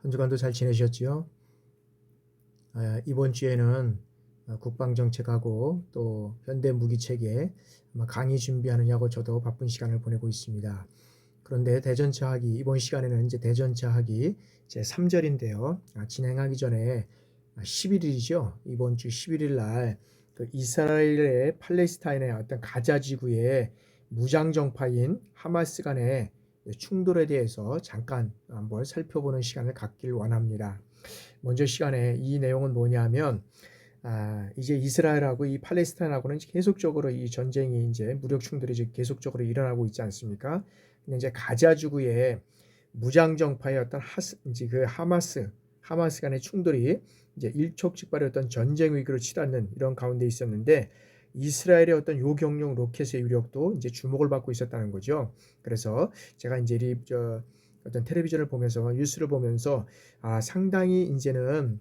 한 주간도 잘 지내셨지요? 이번 주에는 국방정책하고 또 현대 무기체계 아마 강의 준비하느냐고 저도 바쁜 시간을 보내고 있습니다. 그런데 대전차학이 이번 시간에는 이제 대전차학이 제 3절인데요. 진행하기 전에 11일이죠. 이번 주 11일 날그 이스라엘의 팔레스타인의 어떤 가자 지구의 무장정파인 하마스 간의 충돌에 대해서 잠깐 한번 살펴보는 시간을 갖길 원합니다. 먼저 시간에 이 내용은 뭐냐면 이제 이스라엘하고 이 팔레스타인하고는 계속적으로 이 전쟁이 이제 무력 충돌이 이제 계속적으로 일어나고 있지 않습니까? 근데 이제 가자 지구의 무장정파의 어떤 이제 그 하마스 간의 충돌이 이제 일촉즉발의 어떤 전쟁 위기로 치닫는 이런 가운데 있었는데 이스라엘의 어떤 요격용 로켓의 위력도 이제 주목을 받고 있었다는 거죠. 그래서 제가 이제 어떤 텔레비전을 보면서 뉴스를 보면서 상당히 이제는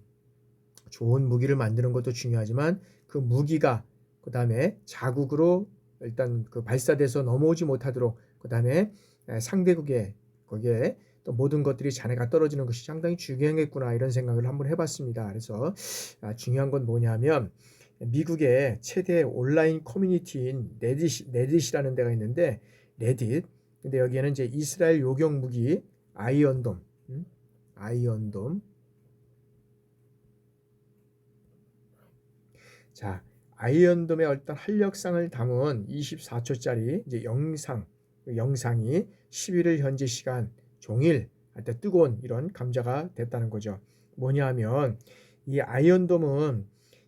좋은 무기를 만드는 것도 중요하지만 그 무기가 그다음에 자국으로 일단 그 발사돼서 넘어오지 못하도록 그다음에 상대국에 거기에 또 모든 것들이 잔해가 떨어지는 것이 상당히 중요하겠구나 이런 생각을 한번 해봤습니다. 그래서 중요한 건 뭐냐면 미국의 최대 온라인 커뮤니티인 레딧이라는 데가 있는데 레딧 근데 여기에는 이제 이스라엘 요격 무기 아이언돔 아이언돔 자, 아이언돔의 어떤 활력상을 담은 24초짜리 이제 영상이 11일 현지 시간 종일 하여튼 뜨거운 이런 감자가 됐다는 거죠. 뭐냐면 이 아이언돔은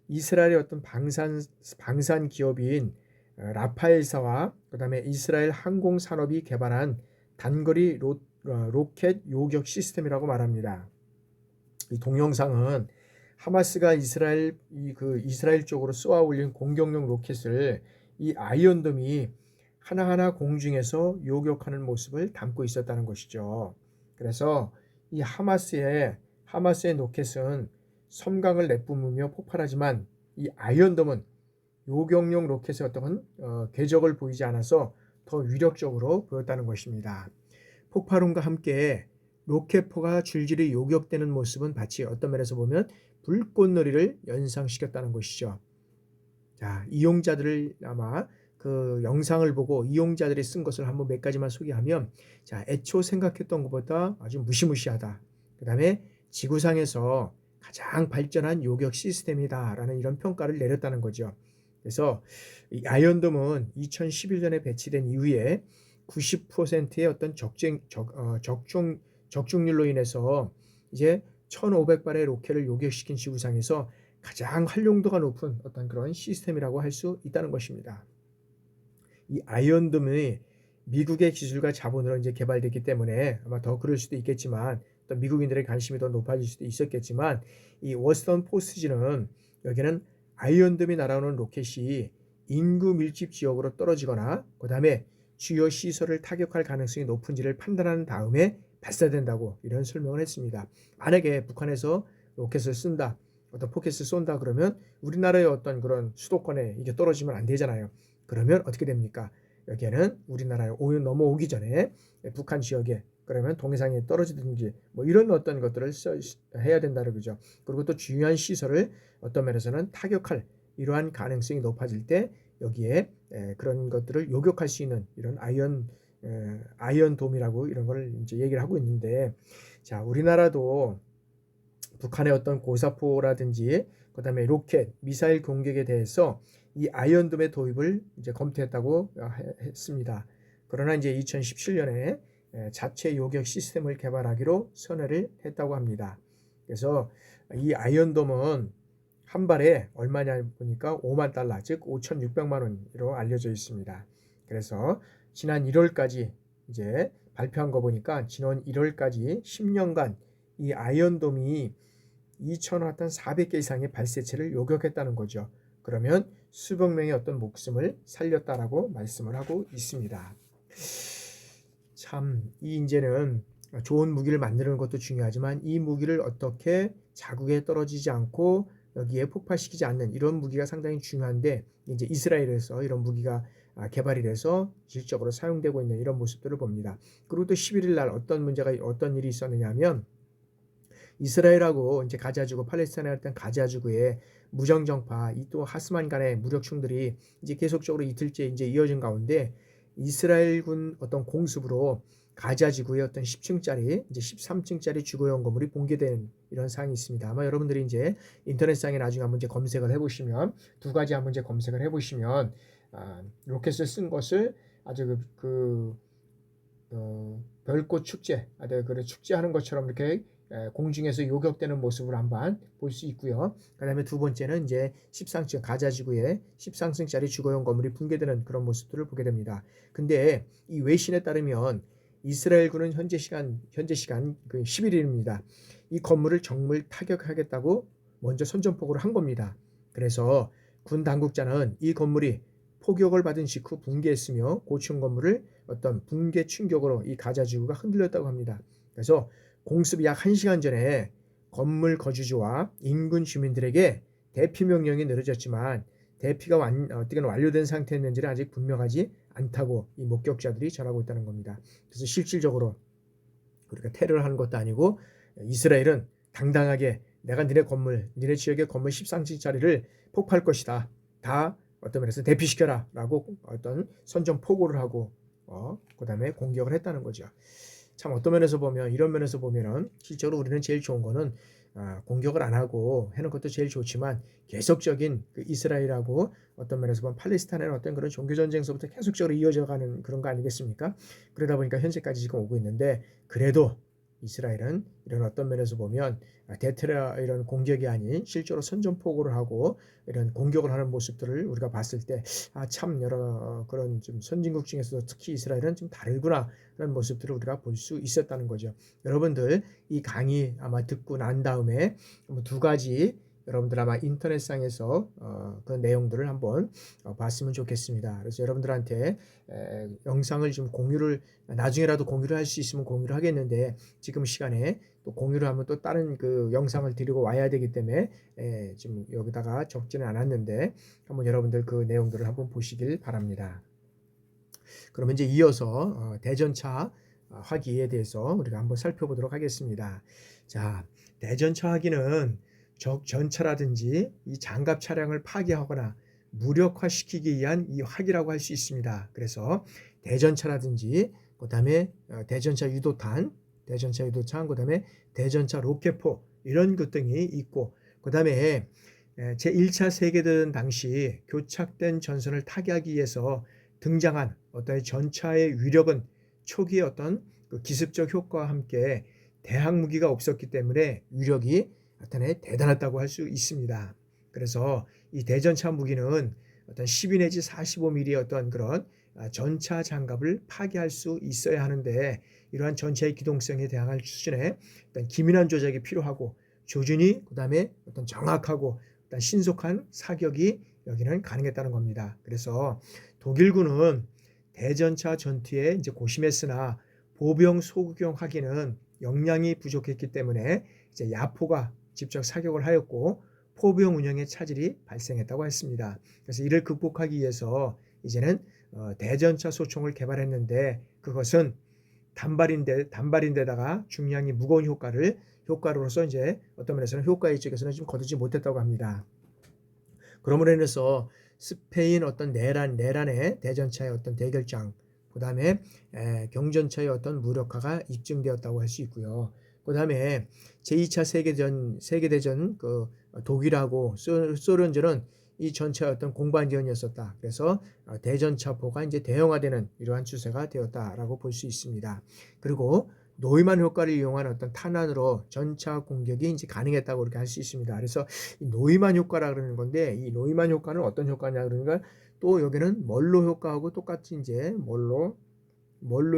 이스라엘의 어떤 방산 기업인 라파엘사와 그다음에 이스라엘 항공 산업이 개발한 단거리 로켓 요격 시스템이라고 말합니다. 이 동영상은 하마스가 이스라엘 쪽으로 쏘아 올린 공격용 로켓을 이 아이언돔이 하나하나 공중에서 요격하는 모습을 담고 있었다는 것이죠. 그래서 이 하마스의 로켓은 섬광을 내뿜으며 폭발하지만 이 아이언돔은 요격용 로켓의 어떤 궤적을 보이지 않아서 더 위력적으로 보였다는 것입니다. 폭발음과 함께 로켓포가 줄줄이 요격되는 모습은 마치 어떤 면에서 보면 불꽃놀이를 연상시켰다는 것이죠. 자, 이용자들을 아마 그 영상을 보고 이용자들이 쓴 것을 한번 몇 가지만 소개하면 자, 애초 생각했던 것보다 아주 무시무시하다. 그 다음에 지구상에서 가장 발전한 요격 시스템이다라는 이런 평가를 내렸다는 거죠. 그래서 이 아이언돔은 2011년에 배치된 이후에 90%의 어떤 적중률로 인해서 이제 1,500발의 로켓을 요격시킨 지구상에서 가장 활용도가 높은 어떤 그런 시스템이라고 할 수 있다는 것입니다. 이 아이언돔이 미국의 기술과 자본으로 이제 개발됐기 때문에 아마 더 그럴 수도 있겠지만 또 미국인들의 관심이 더 높아질 수도 있었겠지만 이 워스턴 포스트지는 여기는 아이언돔이 날아오는 로켓이 인구 밀집 지역으로 떨어지거나 그 다음에 주요 시설을 타격할 가능성이 높은지를 판단한 다음에 발사된다고 이런 설명을 했습니다. 만약에 북한에서 로켓을 쓴다, 어떤 포켓을 쏜다 그러면 우리나라의 어떤 그런 수도권에 이게 떨어지면 안 되잖아요. 그러면 어떻게 됩니까? 여기에는 우리나라에 넘어오기 전에 북한 지역에 그러면 동해상에 떨어지든지 뭐 이런 어떤 것들을 해야 된다는 거죠. 그리고 또 중요한 시설을 어떤 면에서는 타격할 이러한 가능성이 높아질 때 여기에 그런 것들을 요격할 수 있는 이런 아이언돔이라고 이런 걸 이제 얘기를 하고 있는데 자, 우리나라도 북한의 어떤 고사포라든지 그다음에 로켓, 미사일 공격에 대해서 이 아이언돔의 도입을 이제 검토했다고 했습니다. 그러나 이제 2017년에 자체 요격 시스템을 개발하기로 선회를 했다고 합니다. 그래서 이 아이언돔은 한 발에 얼마냐 보니까 5만 달러, 즉 5,600만 원으로 알려져 있습니다. 그래서 지난 1월까지 이제 발표한 거 보니까 지난 1월까지 10년간 이 아이언돔이 2,000와탄 400개 이상의 발사체를 요격했다는 거죠. 그러면 수백 명의 어떤 목숨을 살렸다라고 말씀을 하고 있습니다. 참, 이 이제는 좋은 무기를 만드는 것도 중요하지만 이 무기를 어떻게 자국에 떨어지지 않고 여기에 폭발시키지 않는 이런 무기가 상당히 중요한데 이제 이스라엘에서 이런 무기가 개발이 돼서 실질적으로 사용되고 있는 이런 모습들을 봅니다. 그리고 또 11일 날 어떤 일이 있었느냐 하면 이스라엘하고 이제 가자지구, 팔레스타인의 어떤 가자지구의 무정정파, 이 또 하스만 간의 무력 충돌이 이제 계속적으로 이틀째 이제 이어진 가운데 이스라엘군 어떤 공습으로 가자지구의 어떤 10층짜리 이제 13층짜리 주거용 건물이 붕괴된 이런 사항이 있습니다. 아마 여러분들이 이제 인터넷상에 나중에 한번 이제 검색을 해보시면 두 가지 한번 이제 검색을 해보시면 로켓을 쓴 것을 아주 별꽃 축제, 그 축제하는 것처럼 이렇게 공중에서 요격되는 모습을 한번 볼 수 있고요. 그 다음에 두 번째는 이제 13층 가자지구의 13층짜리 주거용 건물이 붕괴되는 그런 모습들을 보게 됩니다. 근데 이 외신에 따르면 이스라엘군은 현재 시간 그 11일입니다. 이 건물을 정말 타격하겠다고 먼저 선전포고를 한 겁니다. 그래서 군 당국자는 이 건물이 포격을 받은 직후 붕괴했으며 고층 건물을 어떤 붕괴 충격으로 이 가자지구가 흔들렸다고 합니다. 그래서 공습이 약 1시간 전에 건물 거주주와 인근 주민들에게 대피 명령이 내려졌지만 대피가 어떻게는 완료된 상태였는지는 아직 분명하지 않다고 이 목격자들이 전하고 있다는 겁니다. 그래서 실질적으로 우리가 테러를 하는 것도 아니고 이스라엘은 당당하게 내가 니네 지역의 건물 13층짜리를 폭파할 것이다. 다 어떤 면에서 대피시켜라 라고 어떤 선전포고를 하고 그 다음에 공격을 했다는 거죠. 참 어떤 면에서 보면 이런 면에서 보면은 실제로 우리는 제일 좋은 거는 공격을 안 하고 해놓은 것도 제일 좋지만 계속적인 그 이스라엘하고 어떤 면에서 보면 팔레스타인의 어떤 그런 종교 전쟁서부터 계속적으로 이어져가는 그런 거 아니겠습니까? 그러다 보니까 현재까지 지금 오고 있는데 그래도 이스라엘은 이런 어떤 면에서 보면 대테러 이런 공격이 아닌 실제로 선전포고를 하고 이런 공격을 하는 모습들을 우리가 봤을 때 참 여러 그런 좀 선진국 중에서도 특히 이스라엘은 좀 다르구나 그런 모습들을 우리가 볼 수 있었다는 거죠. 여러분들 이 강의 아마 듣고 난 다음에 두 가지 여러분들 아마 인터넷상에서 그 내용들을 한번 봤으면 좋겠습니다. 그래서 여러분들한테 영상을 좀 공유를 나중에라도 공유를 할 수 있으면 공유를 하겠는데 지금 시간에 또 공유를 하면 또 다른 그 영상을 드리고 와야 되기 때문에 지금 여기다가 적지는 않았는데 한번 여러분들 그 내용들을 한번 보시길 바랍니다. 그러면 이제 이어서 대전차 화기에 대해서 우리가 한번 살펴보도록 하겠습니다. 자, 대전차 화기는 적 전차라든지 이 장갑 차량을 파괴하거나 무력화시키기 위한 이 화기라고 할 수 있습니다. 그래서 대전차라든지 그다음에 대전차 유도탄, 그다음에 대전차 로켓포 이런 것 등이 있고 그다음에 제1차 세계대전 당시 교착된 전선을 타개하기 위해서 등장한 어떤 전차의 위력은 초기의 어떤 그 기습적 효과와 함께 대항 무기가 없었기 때문에 위력이 나타내 대단했다고 할 수 있습니다. 그래서 이 대전차 무기는 어떤 12 내지 45mm의 어떤 그런 전차 장갑을 파괴할 수 있어야 하는데 이러한 전차의 기동성에 대항할 수준의 어떤 기민한 조작이 필요하고 조준이 그다음에 어떤 정확하고 어떤 신속한 사격이 여기는 가능했다는 겁니다. 그래서 독일군은 대전차 전투에 이제 고심했으나 보병 소구경 하기는 역량이 부족했기 때문에 이제 야포가 직접 사격을 하였고 포병 운영에 차질이 발생했다고 했습니다. 그래서 이를 극복하기 위해서 이제는 대전차 소총을 개발했는데 그것은 단발인데다가 중량이 무거운 효과로서 이제 어떤 면에서는 효과의 쪽에서는 좀 거두지 못했다고 합니다. 그러므로 인해서 스페인 어떤 내란의 대전차의 어떤 대결장, 그 다음에 경전차의 어떤 무력화가 입증되었다고 할 수 있고요. 그 다음에 제2차 세계대전 그 독일하고 소련전은 이 전체의 어떤 공반전이었었다. 그래서 대전차포가 이제 대형화되는 이러한 추세가 되었다라고 볼 수 있습니다. 그리고 노이만 효과를 이용한 어떤 탄환으로 전차 공격이 이제 가능했다고 그렇게 할 수 있습니다. 그래서 이 노이만 효과라 그러는 건데 이 노이만 효과는 어떤 효과냐 그러니까 또 여기는 멀로 효과하고 똑같이 이제 멀로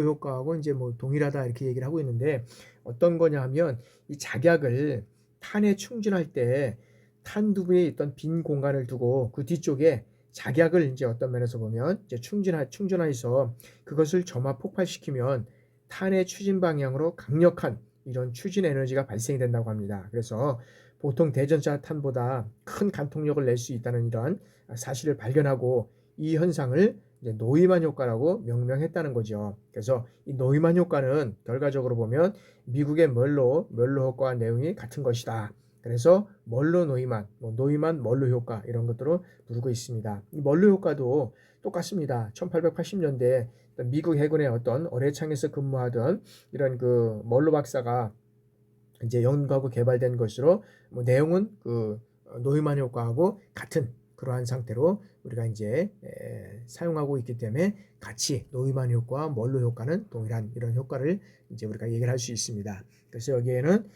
효과하고 이제 뭐 동일하다 이렇게 얘기를 하고 있는데 어떤 거냐 하면 이 작약을 탄에 충전할 때 탄두부에 있던 빈 공간을 두고 그 뒤쪽에 작약을 이제 어떤 면에서 보면 이제 충전해서 그것을 점화 폭발시키면 탄의 추진 방향으로 강력한 이런 추진 에너지가 발생이 된다고 합니다. 그래서 보통 대전차 탄보다 큰 간통력을 낼 수 있다는 이런 사실을 발견하고 이 현상을 이제 노이만 효과라고 명명했다는 거죠. 그래서 이 노이만 효과는 결과적으로 보면 미국의 멀로 효과와 내용이 같은 것이다. 그래서 멀로 노이만, 노이만 멀로 효과 이런 것들로 부르고 있습니다. 이 멀로 효과도 똑같습니다. 1880년대 미국 해군의 어떤 어뢰창에서 근무하던 이런 그 멀로 박사가 이제 연구하고 개발된 것으로 내용은 그 노이만 효과하고 같은 그러한 상태로 우리가 이제 사용하고 있기 때문에 같이 노이만 효과와 멀로 효과는 동일한 이런 효과를 이제 우리가 얘기를 할 수 있습니다. 그래서 여기에는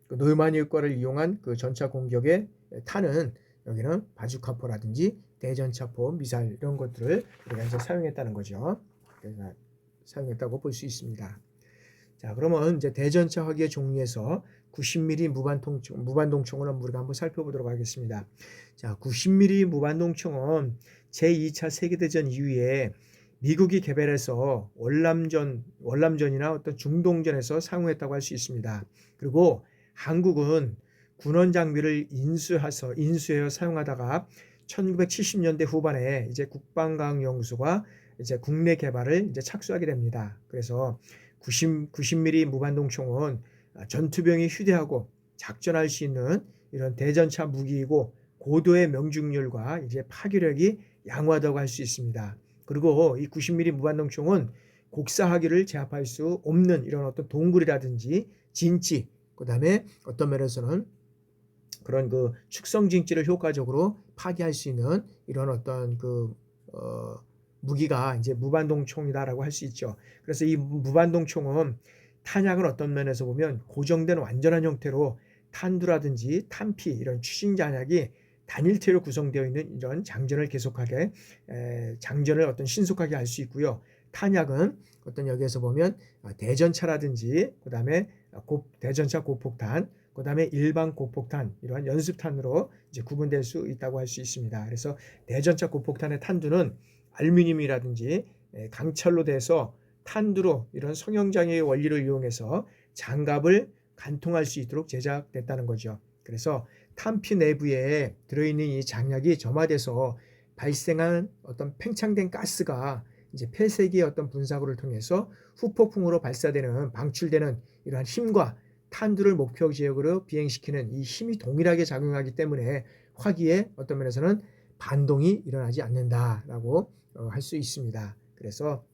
그 노이만 효과를 이용한 그 전차 공격의 탄은 여기는 바주카포라든지 대전차포, 미사일 이런 것들을 우리가 이제 사용했다는 거죠. 그래서 사용했다고 볼 수 있습니다. 자, 그러면 이제 대전차 화기의 종류에서 90mm 무반동총을 우리가 한번 살펴보도록 하겠습니다. 자, 90mm 무반동총은 제2차 세계대전 이후에 미국이 개발해서 월남전이나 어떤 중동전에서 사용했다고 할 수 있습니다. 그리고 한국은 군원 장비를 인수해서 사용하다가 1970년대 후반에 이제 국방과학연구소가 이제 국내 개발을 이제 착수하게 됩니다. 그래서 90mm 무반동총은 전투병이 휴대하고 작전할 수 있는 이런 대전차 무기이고 고도의 명중률과 이제 파괴력이 양호하다고 할 수 있습니다. 그리고 이 90mm 무반동총은 곡사하기를 제압할 수 없는 이런 어떤 동굴이라든지 진지, 그다음에 어떤 면에서는 그런 그 축성 진지를 효과적으로 파괴할 수 있는 이런 어떤 무기가 이제 무반동총이다라고 할 수 있죠. 그래서 이 무반동총은 탄약은 어떤 면에서 보면 고정된 완전한 형태로 탄두라든지 탄피 이런 추진 잔약이 단일체로 구성되어 있는 이런 장전을 계속하게 장전을 어떤 신속하게 할 수 있고요. 탄약은 어떤 여기에서 보면 대전차라든지 그다음에 대전차 고폭탄, 그다음에 일반 고폭탄 이러한 연습탄으로 이제 구분될 수 있다고 할 수 있습니다. 그래서 대전차 고폭탄의 탄두는 알루미늄이라든지 강철로 돼서 탄두로 이런 성형장애의 원리를 이용해서 장갑을 관통할 수 있도록 제작됐다는 거죠. 그래서 탄피 내부에 들어있는 이 장약이 점화돼서 발생한 어떤 팽창된 가스가 이제 폐쇄기의 어떤 분사구를 통해서 후폭풍으로 발사되는 방출되는 이러한 힘과 탄두를 목표 지역으로 비행시키는 이 힘이 동일하게 작용하기 때문에 화기에 어떤 면에서는 반동이 일어나지 않는다라고 할 수 있습니다. 그래서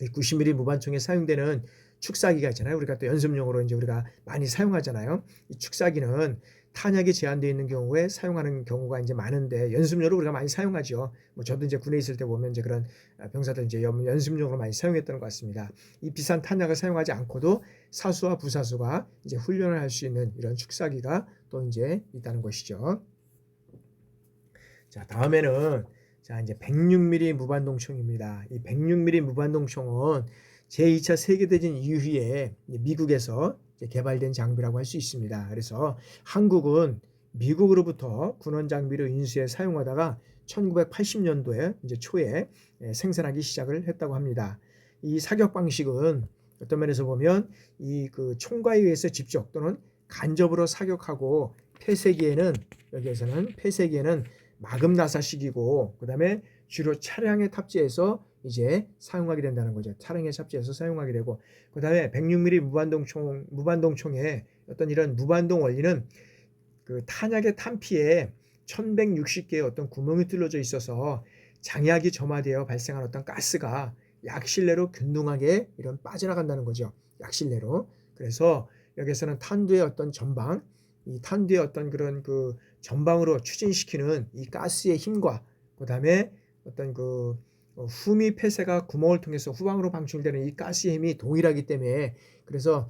90mm 무반총에 사용되는 축사기가 있잖아요. 우리가 또 연습용으로 이제 우리가 많이 사용하잖아요. 이 축사기는 탄약이 제한되어 있는 경우에 사용하는 경우가 이제 많은데 연습용으로 우리가 많이 사용하죠. 저도 이제 군에 있을 때 보면 이제 그런 병사들 이제 연습용으로 많이 사용했던 것 같습니다. 이 비싼 탄약을 사용하지 않고도 사수와 부사수가 이제 훈련을 할 수 있는 이런 축사기가 또 이제 있다는 것이죠. 자, 다음에는 이제 106mm 무반동총입니다. 이 106mm 무반동총은 제2차 세계대전 이후에 미국에서 개발된 장비라고 할 수 있습니다. 그래서 한국은 미국으로부터 군원 장비를 인수해 사용하다가 1980년도에 이제 초에 생산하기 시작을 했다고 합니다. 이 사격 방식은 어떤 면에서 보면 이 그 총과에 의해서 직접 또는 간접으로 사격하고 폐쇄기에는 마금 나사식이고 그다음에 주로 차량에 탑재해서 이제 사용하게 된다는 거죠. 차량에 탑재해서 사용하게 되고 그다음에 106mm 무반동총의 어떤 이런 무반동 원리는 그 탄약의 탄피에 1160개의 어떤 구멍이 뚫려져 있어서 장약이 점화되어 발생한 어떤 가스가 약실내로 균등하게 이런 빠져나간다는 거죠. 약실내로. 그래서 여기서는 탄두의 어떤 전방, 이 탄두의 어떤 그런 그 전방으로 추진시키는 이 가스의 힘과 그다음에 어떤 그 후미 폐쇄가 구멍을 통해서 후방으로 방출되는 이 가스의 힘이 동일하기 때문에 그래서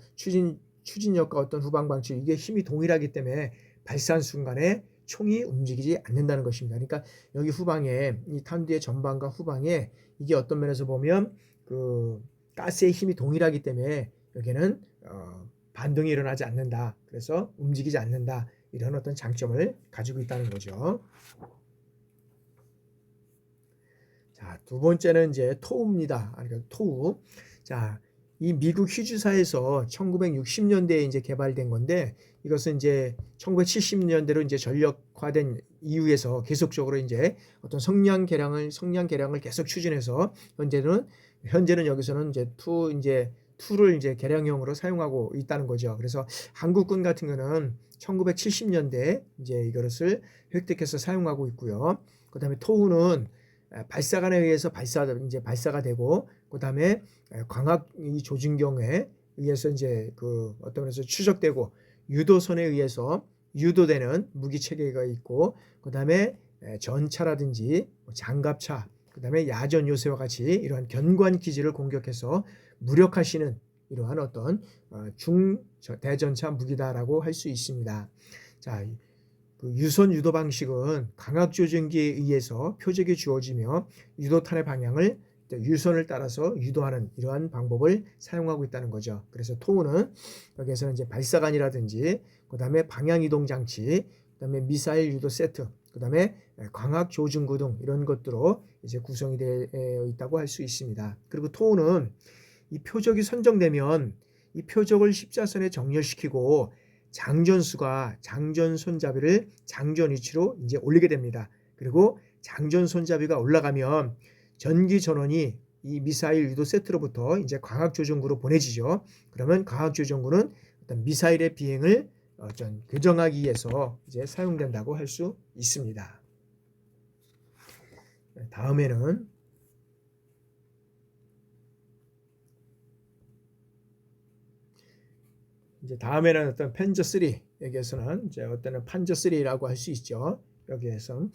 추진력과 어떤 후방 방출 이게 힘이 동일하기 때문에 발사한 순간에 총이 움직이지 않는다는 것입니다. 그러니까 여기 후방에 이 탄두의 전방과 후방에 이게 어떤 면에서 보면 그 가스의 힘이 동일하기 때문에 여기는 반동이 일어나지 않는다. 그래서 움직이지 않는다. 이런 어떤 장점을 가지고 있다는 거죠. 자, 두 번째는 이제 토우입니다. 그러니까 토우. 자, 이 미국 휴즈사에서 1960년대에 이제 개발된 건데, 이것은 이제 1970년대로 이제 전력화된 이후에서 계속적으로 이제 어떤 성량 개량을 계속 추진해서 현재는 여기서는 이제 2를 이제 개량형으로 사용하고 있다는 거죠. 그래서 한국군 같은 거는 1970년대에 이제 이것을 획득해서 사용하고 있고요. 그다음에 토우는 발사관에 의해서 발사가 되고, 그다음에 광학 이 조준경에 의해서 이제 그 어떤 면에서 추적되고, 유도선에 의해서 유도되는 무기 체계가 있고, 그다음에 전차라든지 장갑차, 그다음에 야전 요새와 같이 이러한 견고한 기지를 공격해서 무력화시는 이러한 어떤 대전차 무기다라고 할 수 있습니다. 자, 그 유선 유도 방식은 광학 조준기에 의해서 표적이 주어지며 유도탄의 방향을 유선을 따라서 유도하는 이러한 방법을 사용하고 있다는 거죠. 그래서 토우는 여기에서는 이제 발사관이라든지, 그다음에 방향 이동 장치, 그다음에 미사일 유도 세트, 그다음에 광학 조준구 등 이런 것들로 이제 구성이 되어 있다고 할 수 있습니다. 그리고 토우는 이 표적이 선정되면 이 표적을 십자선에 정렬시키고 장전수가 장전 손잡이를 장전 위치로 이제 올리게 됩니다. 그리고 장전 손잡이가 올라가면 전기 전원이 이 미사일 유도 세트로부터 이제 광학 조종구로 보내지죠. 그러면 광학 조종구는 어떤 미사일의 비행을 교정하기 위해서 이제 사용된다고 할 수 있습니다. 다음에는 어떤 펜저 3, 여기에서는 이제 어떤 판저 3라고 할 수 있죠. 여기에서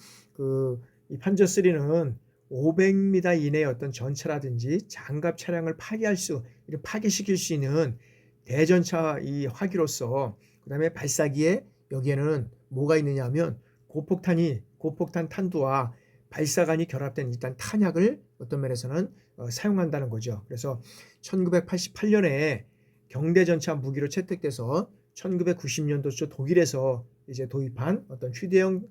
이 판저 3는 500m 이내의 어떤 전차라든지 장갑 차량을 파괴시킬 수 있는 대전차 이 화기로서, 그다음에 발사기에 여기에는 뭐가 있느냐면 고폭탄 탄두와 발사관이 결합된 일단 탄약을 어떤 면에서는 사용한다는 거죠. 그래서 1988년에 경대전차 무기로 채택돼서 1990년도 독일에서 이제 도입한 어떤 휴대용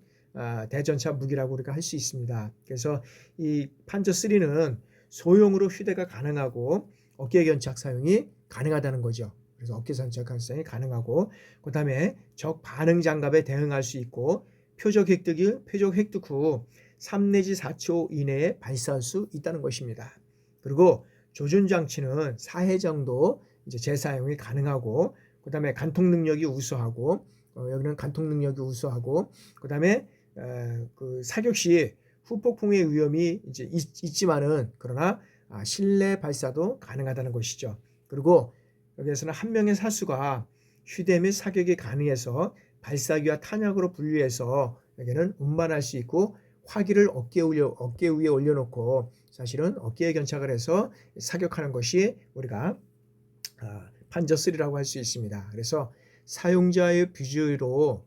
대전차 무기라고 우리가 할 수 있습니다. 그래서 이 판저 3는 소형으로 휴대가 가능하고 어깨 견착 사용이 가능하다는 거죠. 그래서 어깨 견착 사용이 가능하고, 그다음에 적 반응 장갑에 대응할 수 있고, 표적 획득 후 3 내지 4초 이내에 발사할 수 있다는 것입니다. 그리고 조준 장치는 4회 정도 이제 재사용이 가능하고, 그다음에 간통 능력이 우수하고, 여기는 간통 능력이 우수하고, 그다음에 그 사격 시 후폭풍의 위험이 이제 있지만은, 그러나 실내 발사도 가능하다는 것이죠. 그리고 여기에서는 한 명의 사수가 휴대 및 사격이 가능해서 발사기와 탄약으로 분류해서 여기는 운반할 수 있고, 화기를 어깨 위에 올려놓고 사실은 어깨에 견착을 해서 사격하는 것이 우리가 판저 3라고 할 수 있습니다. 그래서 사용자의 부주의로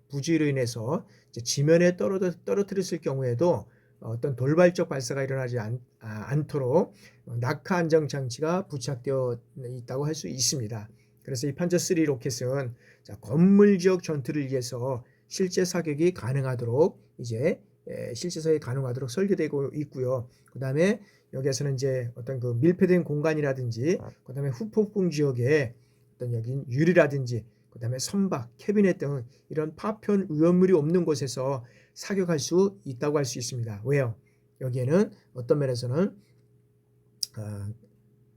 인해서 지면에 떨어뜨렸을 경우에도 어떤 돌발적 발사가 일어나지 않도록 낙하 안정 장치가 부착되어 있다고 할 수 있습니다. 그래서 이 판저 3 로켓은 건물 지역 전투를 위해서 실제 사격이 가능하도록 설계되고 있고요. 그다음에 여기에서는 이제 어떤 그 밀폐된 공간이라든지, 그다음에 후폭풍 지역에 어떤 여기 유리라든지, 그다음에 선박, 캐비넷 등 이런 파편 위험물이 없는 곳에서 사격할 수 있다고 할 수 있습니다. 왜요? 여기에는 어떤 면에서는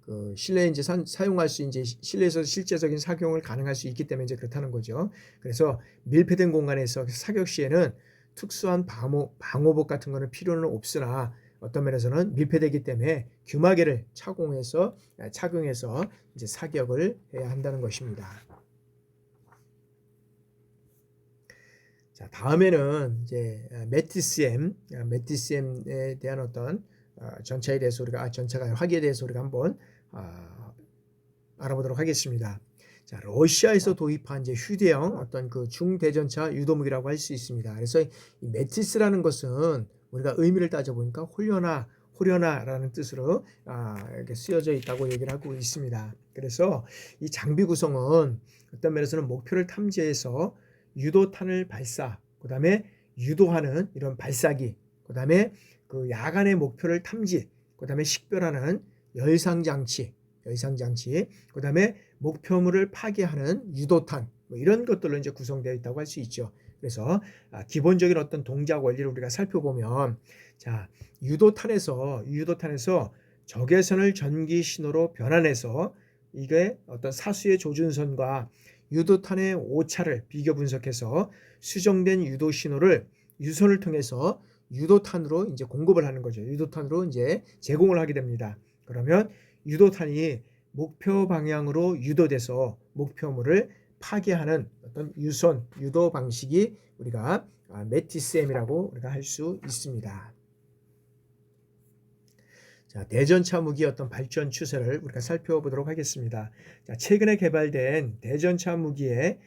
그 실내에 이제 사용할 수 이제 실내에서 실제적인 사용을 가능할 수 있기 때문에 이제 그렇다는 거죠. 그래서 밀폐된 공간에서 사격 시에는 특수한 방호복 같은 거는 필요는 없으나 어떤 면에서는 밀폐되기 때문에 규마개를 착용해서 이제 사격을 해야 한다는 것입니다. 자, 다음에는 이제 메티스M에 대한 어떤 전차에 대해서 전차가 화기에 대해서 우리가 한번 알아보도록 하겠습니다. 자, 러시아에서 도입한 이제 휴대형 어떤 그 중대전차 유도무기라고 할 수 있습니다. 그래서 이 메티스라는 것은 우리가 의미를 따져보니까 호려나라는 뜻으로 이렇게 쓰여져 있다고 얘기를 하고 있습니다. 그래서 이 장비 구성은 어떤 면에서는 목표를 탐지해서 유도탄을 그다음에 유도하는 이런 발사기, 그다음에 그 야간의 목표를 탐지, 그다음에 식별하는 열상 장치, 열상장치, 그 다음에 목표물을 파괴하는 유도탄, 뭐 이런 것들로 이제 구성되어 있다고 할 수 있죠. 그래서 기본적인 어떤 동작 원리를 우리가 살펴보면, 자, 유도탄에서 적외선을 전기 신호로 변환해서 이게 어떤 사수의 조준선과 유도탄의 오차를 비교 분석해서 수정된 유도 신호를 유선을 통해서 유도탄으로 이제 공급을 하는 거죠. 유도탄으로 이제 제공을 하게 됩니다. 그러면 유도탄이 목표 방향으로 유도돼서 목표물을 파괴하는 어떤 유선 유도 방식이 우리가 메티스엠이라고 우리가 할 수 있습니다. 자, 대전차 무기의 어떤 발전 추세를 우리가 살펴보도록 하겠습니다. 자, 최근에 개발된 대전차 무기의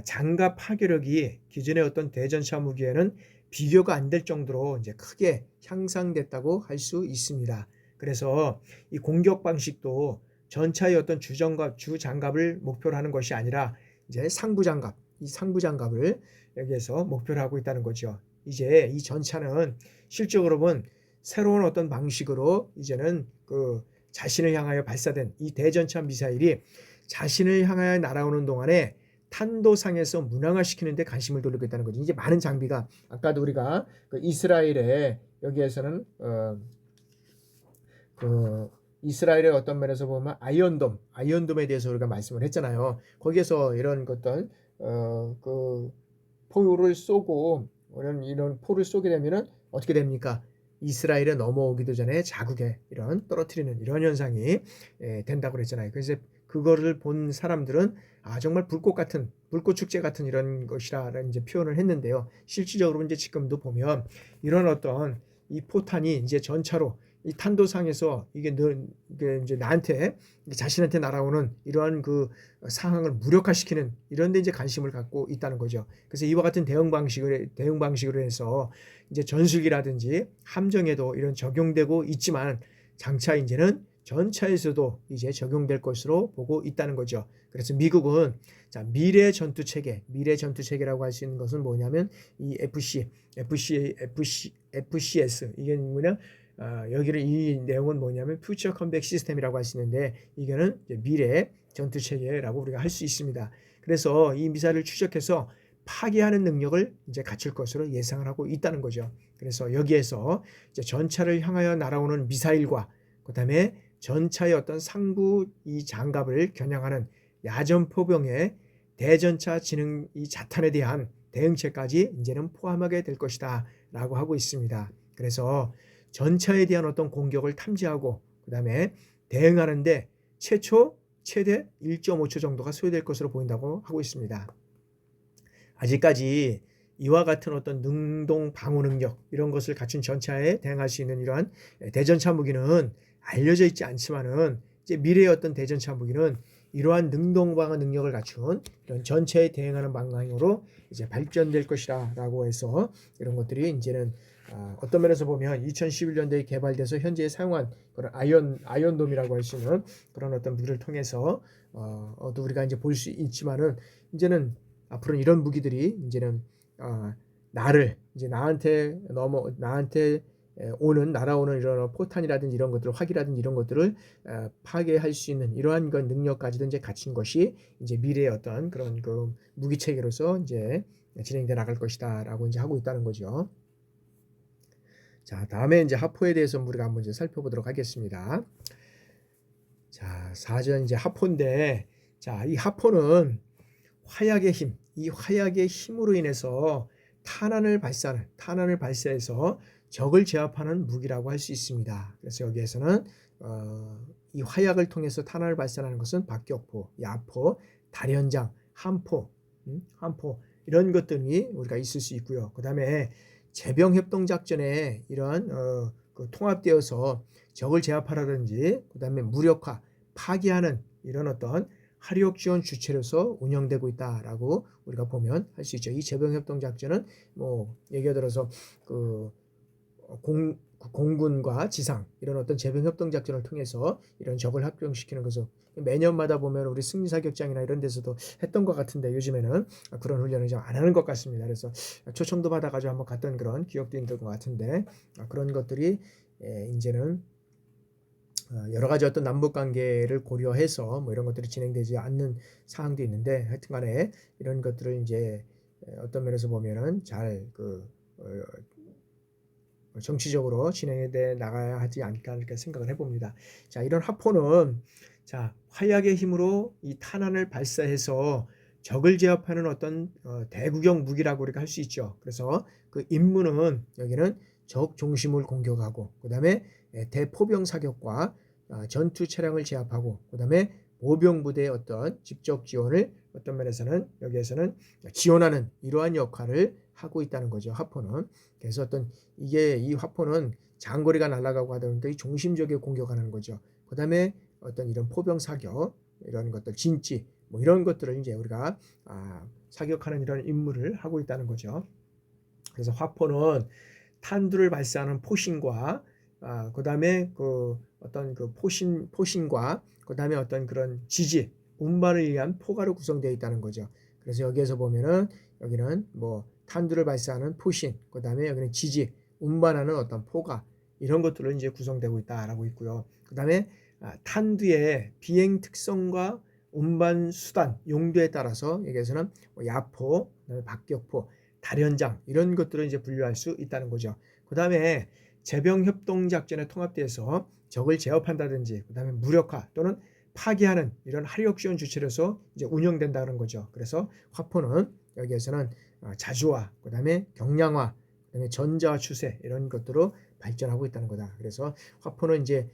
장갑 파괴력이 기존의 어떤 대전차 무기에는 비교가 안 될 정도로 이제 크게 향상됐다고 할 수 있습니다. 그래서 이 공격 방식도 전차의 어떤 주장갑을 목표로 하는 것이 아니라 이제 상부장갑, 이 상부장갑을 여기에서 목표로 하고 있다는 거죠. 이제 이 전차는 실적으로 보면 새로운 어떤 방식으로 이제는 그 자신을 향하여 발사된 이 대전차 미사일이 자신을 향하여 날아오는 동안에 탄도상에서 문항화시키는 데 관심을 돌리고 있다는 거죠. 이제 많은 장비가 아까도 우리가 그 이스라엘의 여기에서는 이스라엘의 어떤 면에서 보면 아이언돔에 대해서 우리가 말씀을 했잖아요. 거기에서 이런 것들 그 포를 쏘고 이런 포를 쏘게 되면은 어떻게 됩니까? 이스라엘에 넘어오기도 전에 자국에 이런 떨어뜨리는 이런 현상이 된다고 그랬잖아요. 그래서 그거를 본 사람들은 정말 불꽃 축제 같은 이런 것이라는 이제 표현을 했는데요. 실질적으로 이제 지금도 보면 이런 어떤 이 포탄이 이제 전차로 이 탄도상에서 이게 이제 자신한테 날아오는 이러한 그 상황을 무력화시키는 이런 데 이제 관심을 갖고 있다는 거죠. 그래서 이와 같은 대응 방식으로 해서 이제 전술기라든지 함정에도 이런 적용되고 있지만 장차 이제는 전차에서도 이제 적용될 것으로 보고 있다는 거죠. 그래서 미국은 미래 전투 체계라고 할 수 있는 것은 뭐냐면 이 FCS 이게 뭐냐? 여기를 이 내용은 뭐냐면 Future Combat System이라고 할 수 있는데 이거는 미래 전투 체계라고 우리가 할 수 있습니다. 그래서 이 미사일을 추적해서 파괴하는 능력을 이제 갖출 것으로 예상을 하고 있다는 거죠. 그래서 여기에서 이제 전차를 향하여 날아오는 미사일과 그다음에 전차의 어떤 상부 이 장갑을 겨냥하는 야전포병의 대전차 지능 이 자탄에 대한 대응체까지 이제는 포함하게 될 것이다라고 하고 있습니다. 그래서 전차에 대한 어떤 공격을 탐지하고 그다음에 대응하는데 최대 1.5초 정도가 소요될 것으로 보인다고 하고 있습니다. 아직까지 이와 같은 어떤 능동 방어 능력 이런 것을 갖춘 전차에 대응할 수 있는 이러한 대전차 무기는 알려져 있지 않지만은 이제 미래의 어떤 대전차 무기는 이러한 능동 방어 능력을 갖춘 이런 전차에 대응하는 방향으로 이제 발전될 것이라고 해서 이런 것들이 이제는 어떤 면에서 보면 2011년도에 개발돼서 현재 사용한 그런 아이언돔이라고 할 수 있는 그런 어떤 무기를 통해서 또 우리가 이제 볼 수 있지만은 이제는 앞으로는 이런 무기들이 이제는 나한테 날아오는 이런 포탄이라든지 이런 것들, 화기라든지 이런 것들을 파괴할 수 있는 이러한 그 능력까지도 이제 갖춘 것이 이제 미래의 어떤 그런 그 무기 체계로서 이제 진행돼 나갈 것이다라고 이제 하고 있다는 거죠. 자, 다음에 이제 하포에 대해서 우리가 한번 이제 살펴보도록 하겠습니다. 자, 사전 이제 하포인데, 자, 이 하포는 이 화약의 힘으로 인해서 탄환을 발사해서 적을 제압하는 무기라고 할 수 있습니다. 그래서 여기에서는 이 화약을 통해서 탄환을 발사하는 것은 박격포, 야포, 다련장, 함포 이런 것들이 우리가 있을 수 있고요. 그 다음에 제병협동작전에 이러한 그 통합되어서 적을 제압하라든지 그 다음에 무력화, 파괴하는 이런 어떤 화력지원 주체로서 운영되고 있다라고 우리가 보면 할 수 있죠. 이 제병협동작전은 뭐 예를 들어서 그 공군과 지상 이런 어떤 제병협동작전을 통해서 이런 적을 합병시키는 것을 매년마다 보면 우리 승리사격장이나 이런 데서도 했던 것 같은데 요즘에는 그런 훈련을 좀 안 하는 것 같습니다. 그래서 초청도 받아가지고 한번 갔던 그런 기억도 있는 것 같은데 그런 것들이 이제는 여러 가지 어떤 남북 관계를 고려해서 뭐 이런 것들이 진행되지 않는 사항도 있는데 하여튼간에 이런 것들을 이제 어떤 면에서 보면은 잘 정치적으로 진행돼 나가야 하지 않을까 이렇게 생각을 해봅니다. 자, 이런 화포는 자 화약의 힘으로 이 탄환을 발사해서 적을 제압하는 어떤 대구경 무기라고 우리가 할 수 있죠. 그래서 그 임무는 여기는 적 중심을 공격하고 그다음에 대포병 사격과 전투 차량을 제압하고 그다음에 보병 부대의 어떤 직접 지원을 어떤 면에서는 여기에서는 지원하는 이러한 역할을 하고 있다는 거죠. 화포는. 그래서 어떤 이게 이 화포는 장거리가 날아가고 하다 보니까 이 중심적에 공격하는 거죠. 그다음에 어떤 이런 포병 사격 이런 것들 진지 뭐 이런 것들을 이제 우리가 사격하는 이런 임무를 하고 있다는 거죠. 그래서 화포는 탄두를 발사하는 포신과 그다음에 어떤 포신과 그다음에 어떤 그런 지지 운반을 위한 포가로 구성되어 있다는 거죠. 그래서 여기에서 보면은 여기는 뭐 탄두를 발사하는 포신, 그다음에 여기는 지지 운반하는 어떤 포가 이런 것들로 이제 구성되고 있다라고 있고요. 그다음에 탄두의 비행 특성과 운반 수단 용도에 따라서 여기에서는 야포, 그다음에 박격포, 다련장 이런 것들을 이제 분류할 수 있다는 거죠. 그다음에 제병 협동 작전에 통합돼서 적을 제압한다든지 그다음에 무력화 또는 파괴하는 이런 화력 지원 주체로서 이제 운영된다는 거죠. 그래서 화포는 여기에서는 자주화, 그다음에 경량화, 그다음에 전자 추세 이런 것들로 발전하고 있다는 거다. 그래서 화포는 이제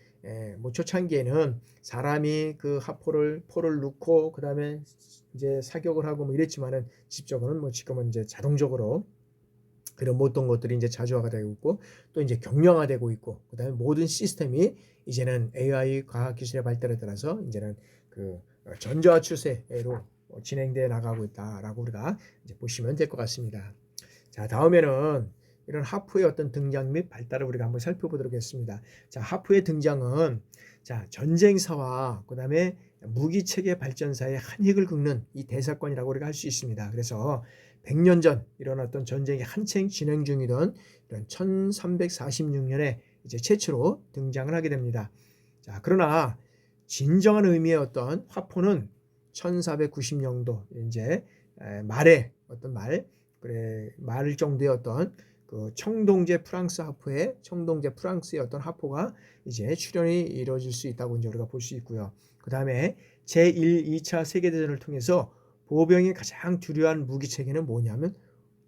뭐 초창기에는 사람이 그 포를 넣고 그다음에 이제 사격을 하고 뭐 이랬지만은 직접은 뭐 지금은 이제 자동적으로 그런 모든 것들이 이제 자주화가 되고 있고 또 이제 경량화되고 있고 그다음에 모든 시스템이 이제는 AI 과학 기술의 발달에 따라서 이제는 그 전자 추세로 진행돼 나가고 있다라고 우리가 이제 보시면 될 것 같습니다. 자, 다음에는 이런 하프의 어떤 등장 및 발달을 우리가 한번 살펴보도록 하겠습니다. 자, 하프의 등장은 자, 전쟁사와 그다음에 무기 체계 발전사의 한 획을 긋는 이 대사건이라고 우리가 할 수 있습니다. 그래서 100년 전 이런 어떤 전쟁이 한창 진행 중이던 이런 1346년에 이제 최초로 등장을 하게 됩니다. 자, 그러나 진정한 의미의 어떤 화포는 1490년도 이제 말에 어떤 말 정도의 어떤 그 청동제 프랑스 하포의 청동제 프랑스의 어떤 하포가 이제 출현이 이루어질 수 있다고 이제 우리가 볼 수 있고요. 그 다음에 제1, 2차 세계대전을 통해서 보병의 가장 주요한 무기 체계는 뭐냐면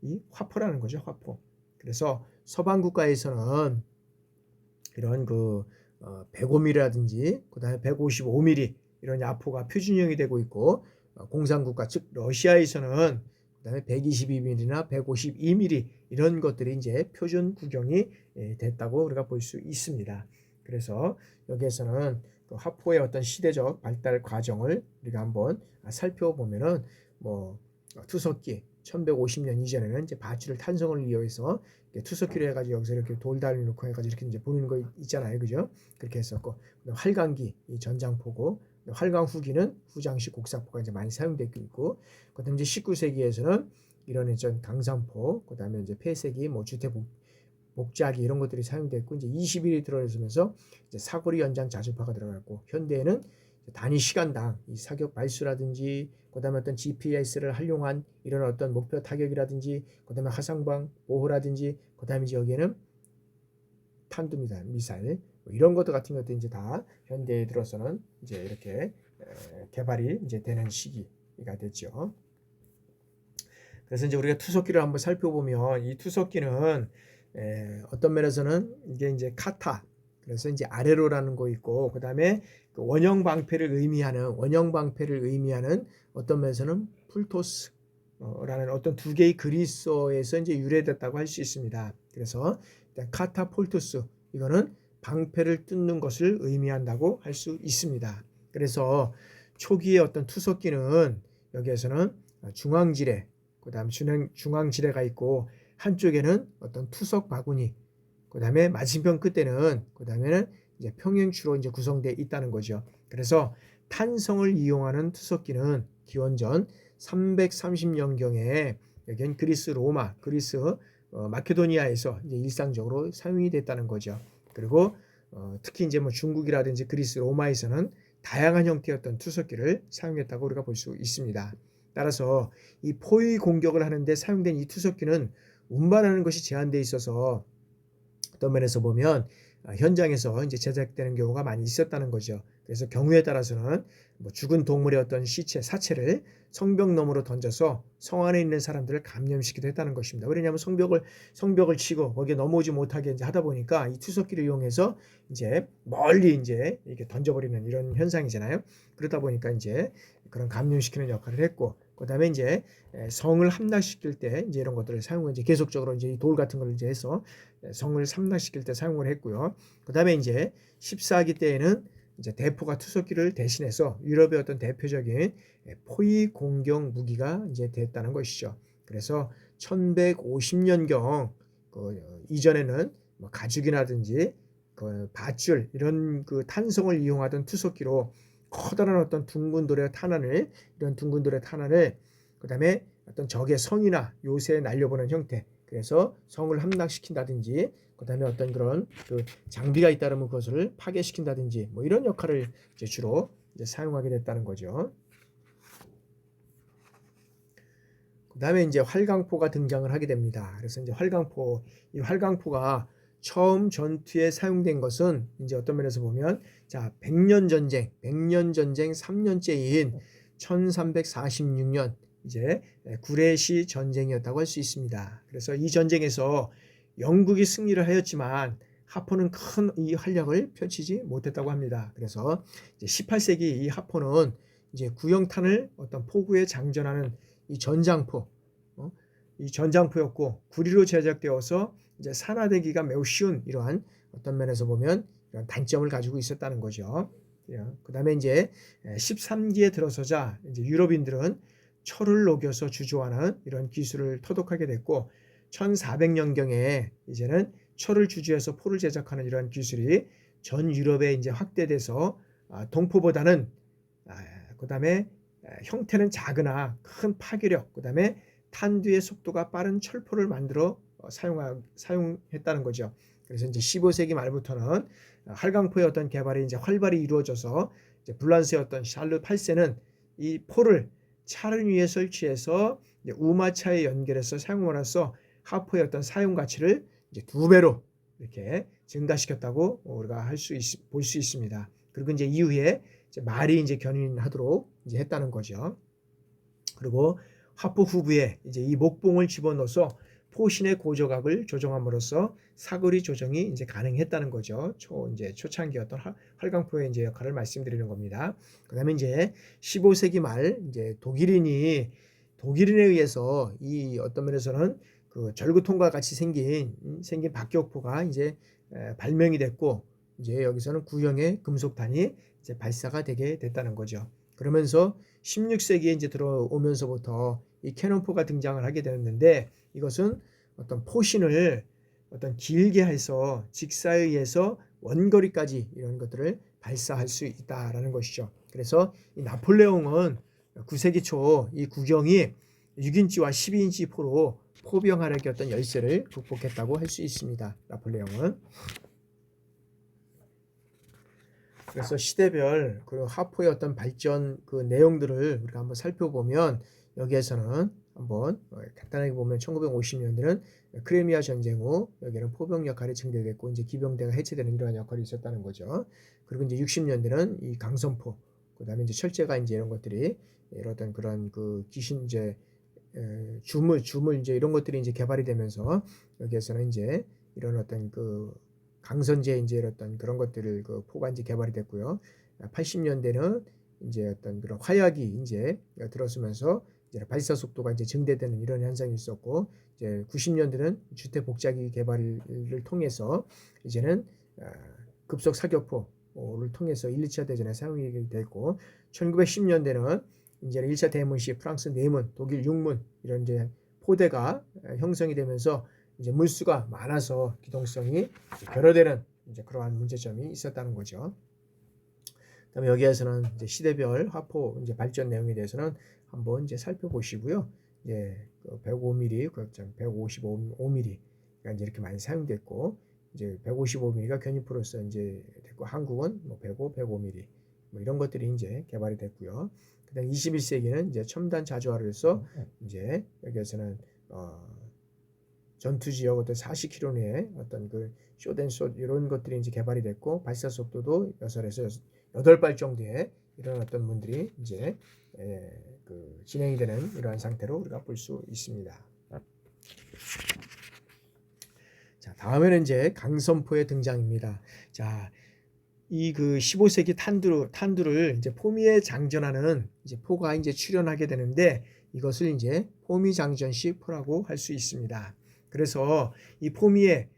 이 화포라는 거죠. 화포. 그래서 서방 국가에서는 이런 105mm라든지 그다음에 155mm 이런 야포가 표준형이 되고 있고 공산국가 즉 러시아에서는 그다음에 122mm나 152mm 이런 것들이 이제 표준 구경이 됐다고 우리가 볼 수 있습니다. 그래서 여기에서는 그 화포의 어떤 시대적 발달 과정을 우리가 한번 살펴보면은 뭐 투석기 1150년 이전에는 이제 밧줄을 탄성을 이용해서 투석기로 해가지고 여기서 이렇게 돌다리 놓고 해가지고 이렇게 이제 보는 거 있잖아요, 그죠? 그렇게 했었고 활강기 이 전장포고 활강 후기는 후장식 곡사포가 이제 많이 사용되고 있고 그다음에 이제 19세기에서는 이런 이제 강산포 그다음에 이제 폐쇄기 뭐 주택 목자기 이런 것들이 사용됐고 이제 20일이 들어서면서 이제 사거리 연장 자주파가 들어갔고 현대에는 단위 시간당 이 사격 발수라든지 그다음에 어떤 GPS를 활용한 이런 어떤 목표 타격이라든지 그다음에 화상방 보호라든지 그다음에 이제 여기에는 탄두미사일 미사일 뭐 이런 것들 같은 것도 이제 다 현대에 들어서는 이제 이렇게 개발이 이제 되는 시기가 됐죠. 그래서 이제 우리가 투석기를 한번 살펴보면 이 투석기는 어떤 면에서는 이게 이제 카타 그래서 이제 아래로라는 거 있고 그다음에 그 원형 방패를 의미하는 어떤 면에서는 풀토스라는 어떤 두 개의 그리스어에서 이제 유래됐다고 할 수 있습니다. 그래서 카타폴투스 이거는 방패를 뚫는 것을 의미한다고 할 수 있습니다. 그래서 초기의 어떤 투석기는 여기에서는 중앙지뢰 그다음 중앙지뢰가 있고 한쪽에는 어떤 투석 바구니 그다음에 맞은편 끝에는 그다음에는 이제 평행추로 이제 구성되어 있다는 거죠. 그래서 탄성을 이용하는 투석기는 기원전 330년경에 여기는 그리스 마케도니아에서 이제 일상적으로 사용이 됐다는 거죠. 그리고 특히 이제 뭐 중국이라든지 그리스, 로마에서는 다양한 형태의 어떤 투석기를 사용했다고 우리가 볼 수 있습니다. 따라서 이 포위 공격을 하는데 사용된 이 투석기는 운반하는 것이 제한되어 있어서 어떤 면에서 보면 현장에서 이제 제작되는 경우가 많이 있었다는 거죠. 그래서 경우에 따라서는 뭐 죽은 동물의 어떤 시체, 사체를 성벽 너머로 던져서 성 안에 있는 사람들을 감염시키기도 했다는 것입니다. 왜냐하면 성벽을 치고 거기에 넘어오지 못하게 이제 하다 보니까 이 투석기를 이용해서 이제 멀리 이제 이렇게 던져버리는 이런 현상이잖아요. 그러다 보니까 이제 그런 감염시키는 역할을 했고, 그다음에 이제 성을 함락시킬 때 이제 이런 것들을 사용을 이제 계속적으로 이제 돌 같은 걸 이제 해서 성을 함락시킬 때 사용을 했고요. 그다음에 이제 14기 때에는 이제 대포가 투석기를 대신해서 유럽의 어떤 대표적인 포위 공격 무기가 이제 됐다는 것이죠. 그래서 1150년경 이전에는 뭐 가죽이라든지 그 밧줄 이런 그 탄성을 이용하던 투석기로 커다란 어떤 둥근 돌의 탄환을 그다음에 어떤 적의 성이나 요새에 날려보는 형태, 그래서 성을 함락시킨다든지 그다음에 어떤 그런 그 장비가 잇따르면 그것을 파괴시킨다든지 뭐 이런 역할을 이제 주로 이제 사용하게 됐다는 거죠. 그다음에 이제 활강포가 등장을 하게 됩니다. 그래서 이제 이 활강포가 처음 전투에 사용된 것은 이제 어떤 면에서 보면 자, 100년 전쟁 3년째인 1346년 이제 구레시 전쟁이었다고 할 수 있습니다. 그래서 이 전쟁에서 영국이 승리를 하였지만 하포는 큰 이 활약을 펼치지 못했다고 합니다. 그래서 이제 18세기 이 하포는 이제 구형탄을 어떤 포구에 장전하는 이 전장포였고 구리로 제작되어서 이제 산화되기가 매우 쉬운 이러한 어떤 면에서 보면 이런 단점을 가지고 있었다는 거죠. 그다음에 이제 13기에 들어서자 이제 유럽인들은 철을 녹여서 주조하는 이런 기술을 터득하게 됐고 1400년경에 이제는 철을 주조해서 포를 제작하는 이러한 기술이 전 유럽에 이제 확대돼서 동포보다는 그다음에 형태는 작으나 큰 파괴력, 그다음에 탄두의 속도가 빠른 철포를 만들어 사용했다는 거죠. 그래서 이제 15세기 말부터는 활강포의 어떤 개발이 이제 활발히 이루어져서 이제 불란스의 어떤 샬르 8세는 이 포를 차를 위에 설치해서 우마차에 연결해서 사용함으로써 하포의 어떤 사용 가치를 이제 2배로 이렇게 증가시켰다고 우리가 볼 수 있습니다. 그리고 이제 이후에 이제 말이 이제 견인하도록 이제 했다는 거죠. 그리고 하포 후부에 이제 이 목봉을 집어넣어서 포신의 고저각을 조정함으로써 사거리 조정이 이제 가능했다는 거죠. 이제 초창기 어떤 활강포의 이제 역할을 말씀드리는 겁니다. 그다음에 이제 15세기 말 이제 독일인에 의해서 이 어떤 면에서는 그 절구통과 같이 생긴 박격포가 이제 발명이 됐고 이제 여기서는 구형의 금속탄이 이제 발사가 되게 됐다는 거죠. 그러면서 16세기에 이제 들어오면서부터 이 캐논포가 등장을 하게 되었는데 이것은 어떤 포신을 어떤 길게 해서 직사에 의해서 원거리까지 이런 것들을 발사할 수 있다라는 것이죠. 그래서 이 나폴레옹은 9세기 초 이 구경이 6인치와 12인치 포로 포병활약의 어떤 열세를 극복했다고 할 수 있습니다. 나폴레옹은. 그래서 시대별 그 하포의 어떤 발전 그 내용들을 우리가 한번 살펴보면 여기에서는 한번 간단하게 보면 1950년대는 크리미아 전쟁 후 여기는 포병 역할이 증대됐고 이제 기병대가 해체되는 이러한 역할이 있었다는 거죠. 그리고 이제 60년대는 이 강선포, 그다음에 이제 철제가 이제 이런 것들이 이런 그런 그 기신 이제 주물 이제 이런 것들이 이제 개발이 되면서 여기에서는 이제 이런 어떤 그 강선제 이제 어떤 그런 것들을 그 포가 이제 개발이 됐고요. 80년대는 이제 어떤 그런 화약이 이제 들어서면서 이제 발사 속도가 이제 증대되는 이런 현상이 있었고, 이제 90년대는 주택 복잡기 개발을 통해서 이제는 급속 사격포를 통해서 1, 2차 대전에 사용이 됐고, 1910년대는 이제는 1차 대문 시 프랑스 내문, 독일 육문 이런 이제 포대가 형성이 되면서 이제 물수가 많아서 기동성이 결여되는 이제 그러한 문제점이 있었다는 거죠. 그다음에 여기에서는 이제 시대별 화포 이제 발전 내용에 대해서는 한번 이제 살펴보시고요. 이제 105mm, 155mm 가 이제 이렇게 많이 사용됐고, 이제 155mm가 견인포로서 이제 됐고 한국은 뭐 105, 105mm 뭐 이런 것들이 이제 개발이 됐고요. 그다음 21세기는 이제 첨단 자주화로서 이제 여기에서는 전투 지역 어떤 40km 내에 어떤 그 쇼댄쇼 이런 것들이 이제 개발이 됐고 발사 속도도 6에서 8발 정도의 이런 어떤 문들이 이제 그 진행이 되는 이러한 상태로 우리가 볼 수 있습니다. 자, 다음에는 이제 강선포의 등장입니다. 자, 이 그 15세기 탄두를 이제 포미에 장전하는 이제 포가 이제 출현하게 되는데 이것을 이제 포미 장전식 포라고 할 수 있습니다. 그래서 이 포미에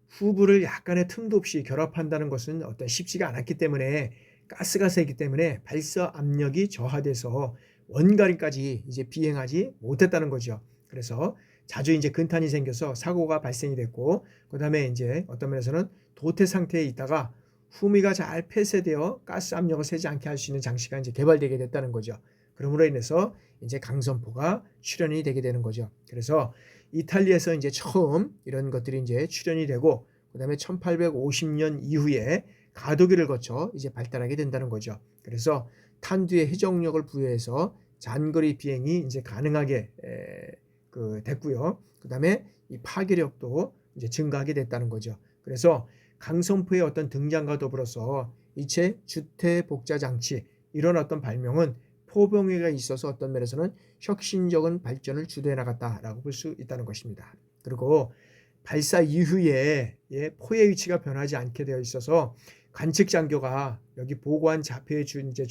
후브를 약간의 틈도 없이 결합한다는 것은 어떤 쉽지가 않았기 때문에 가스가 세기 때문에 발사 압력이 저하돼서 원가림까지 이제 비행하지 못했다는 거죠. 그래서 자주 이제 근탄이 생겨서 사고가 발생이 됐고, 그 다음에 이제 어떤 면에서는 도태 상태에 있다가 후미가 잘 폐쇄되어 가스 압력을 세지 않게 할 수 있는 장치가 이제 개발되게 됐다는 거죠. 그러므로 인해서 이제 강선포가 출현이 되게 되는 거죠. 그래서 이탈리아에서 이제 처음 이런 것들이 이제 출현이 되고, 그 다음에 1850년 이후에 가도기를 거쳐 이제 발달하게 된다는 거죠. 그래서 탄두에 해적력을 부여해서 장거리 비행이 이제 가능하게 됐고요. 그 다음에 이 파괴력도 이제 증가하게 됐다는 거죠. 그래서 강선포의 어떤 등장과 더불어서 이체 주태 복자 장치 이런 어떤 발명은 포병회가 있어서 어떤 면에서는 혁신적인 발전을 주도해 나갔다라고 볼 수 있다는 것입니다. 그리고 발사 이후에 포의 위치가 변하지 않게 되어 있어서 관측 장교가 여기 보고한 좌표에 이제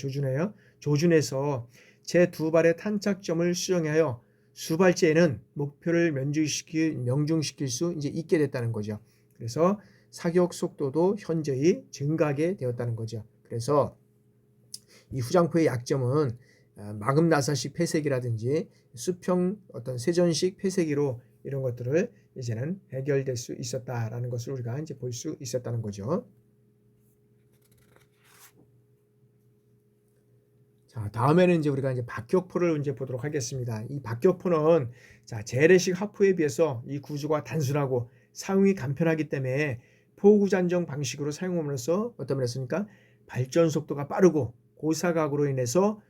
조준해서 제 두 발의 탄착점을 수정하여 수발째에는 목표를 명중시킬 수 이제 있게 됐다는 거죠. 그래서 사격 속도도 현저히 증가하게 되었다는 거죠. 그래서 이 후장포의 약점은 마금 나사식 폐쇄기라든지 수평 어떤 세전식 폐쇄기로 이런 것들을 이제는 해결될 수 있었다라는 것을 우리가 이제 볼 수 있었다는 거죠. 자, 다음에는 이제 우리가 이제 박격포를 이제 보도록 하겠습니다. 이 박격포는 자, 재래식 하포에 비해서 이 구조가 단순하고 사용이 간편하기 때문에 포구잔정 방식으로 사용함으로써 어떤 면에서니까 발전 속도가 빠르고 고사각으로 인해서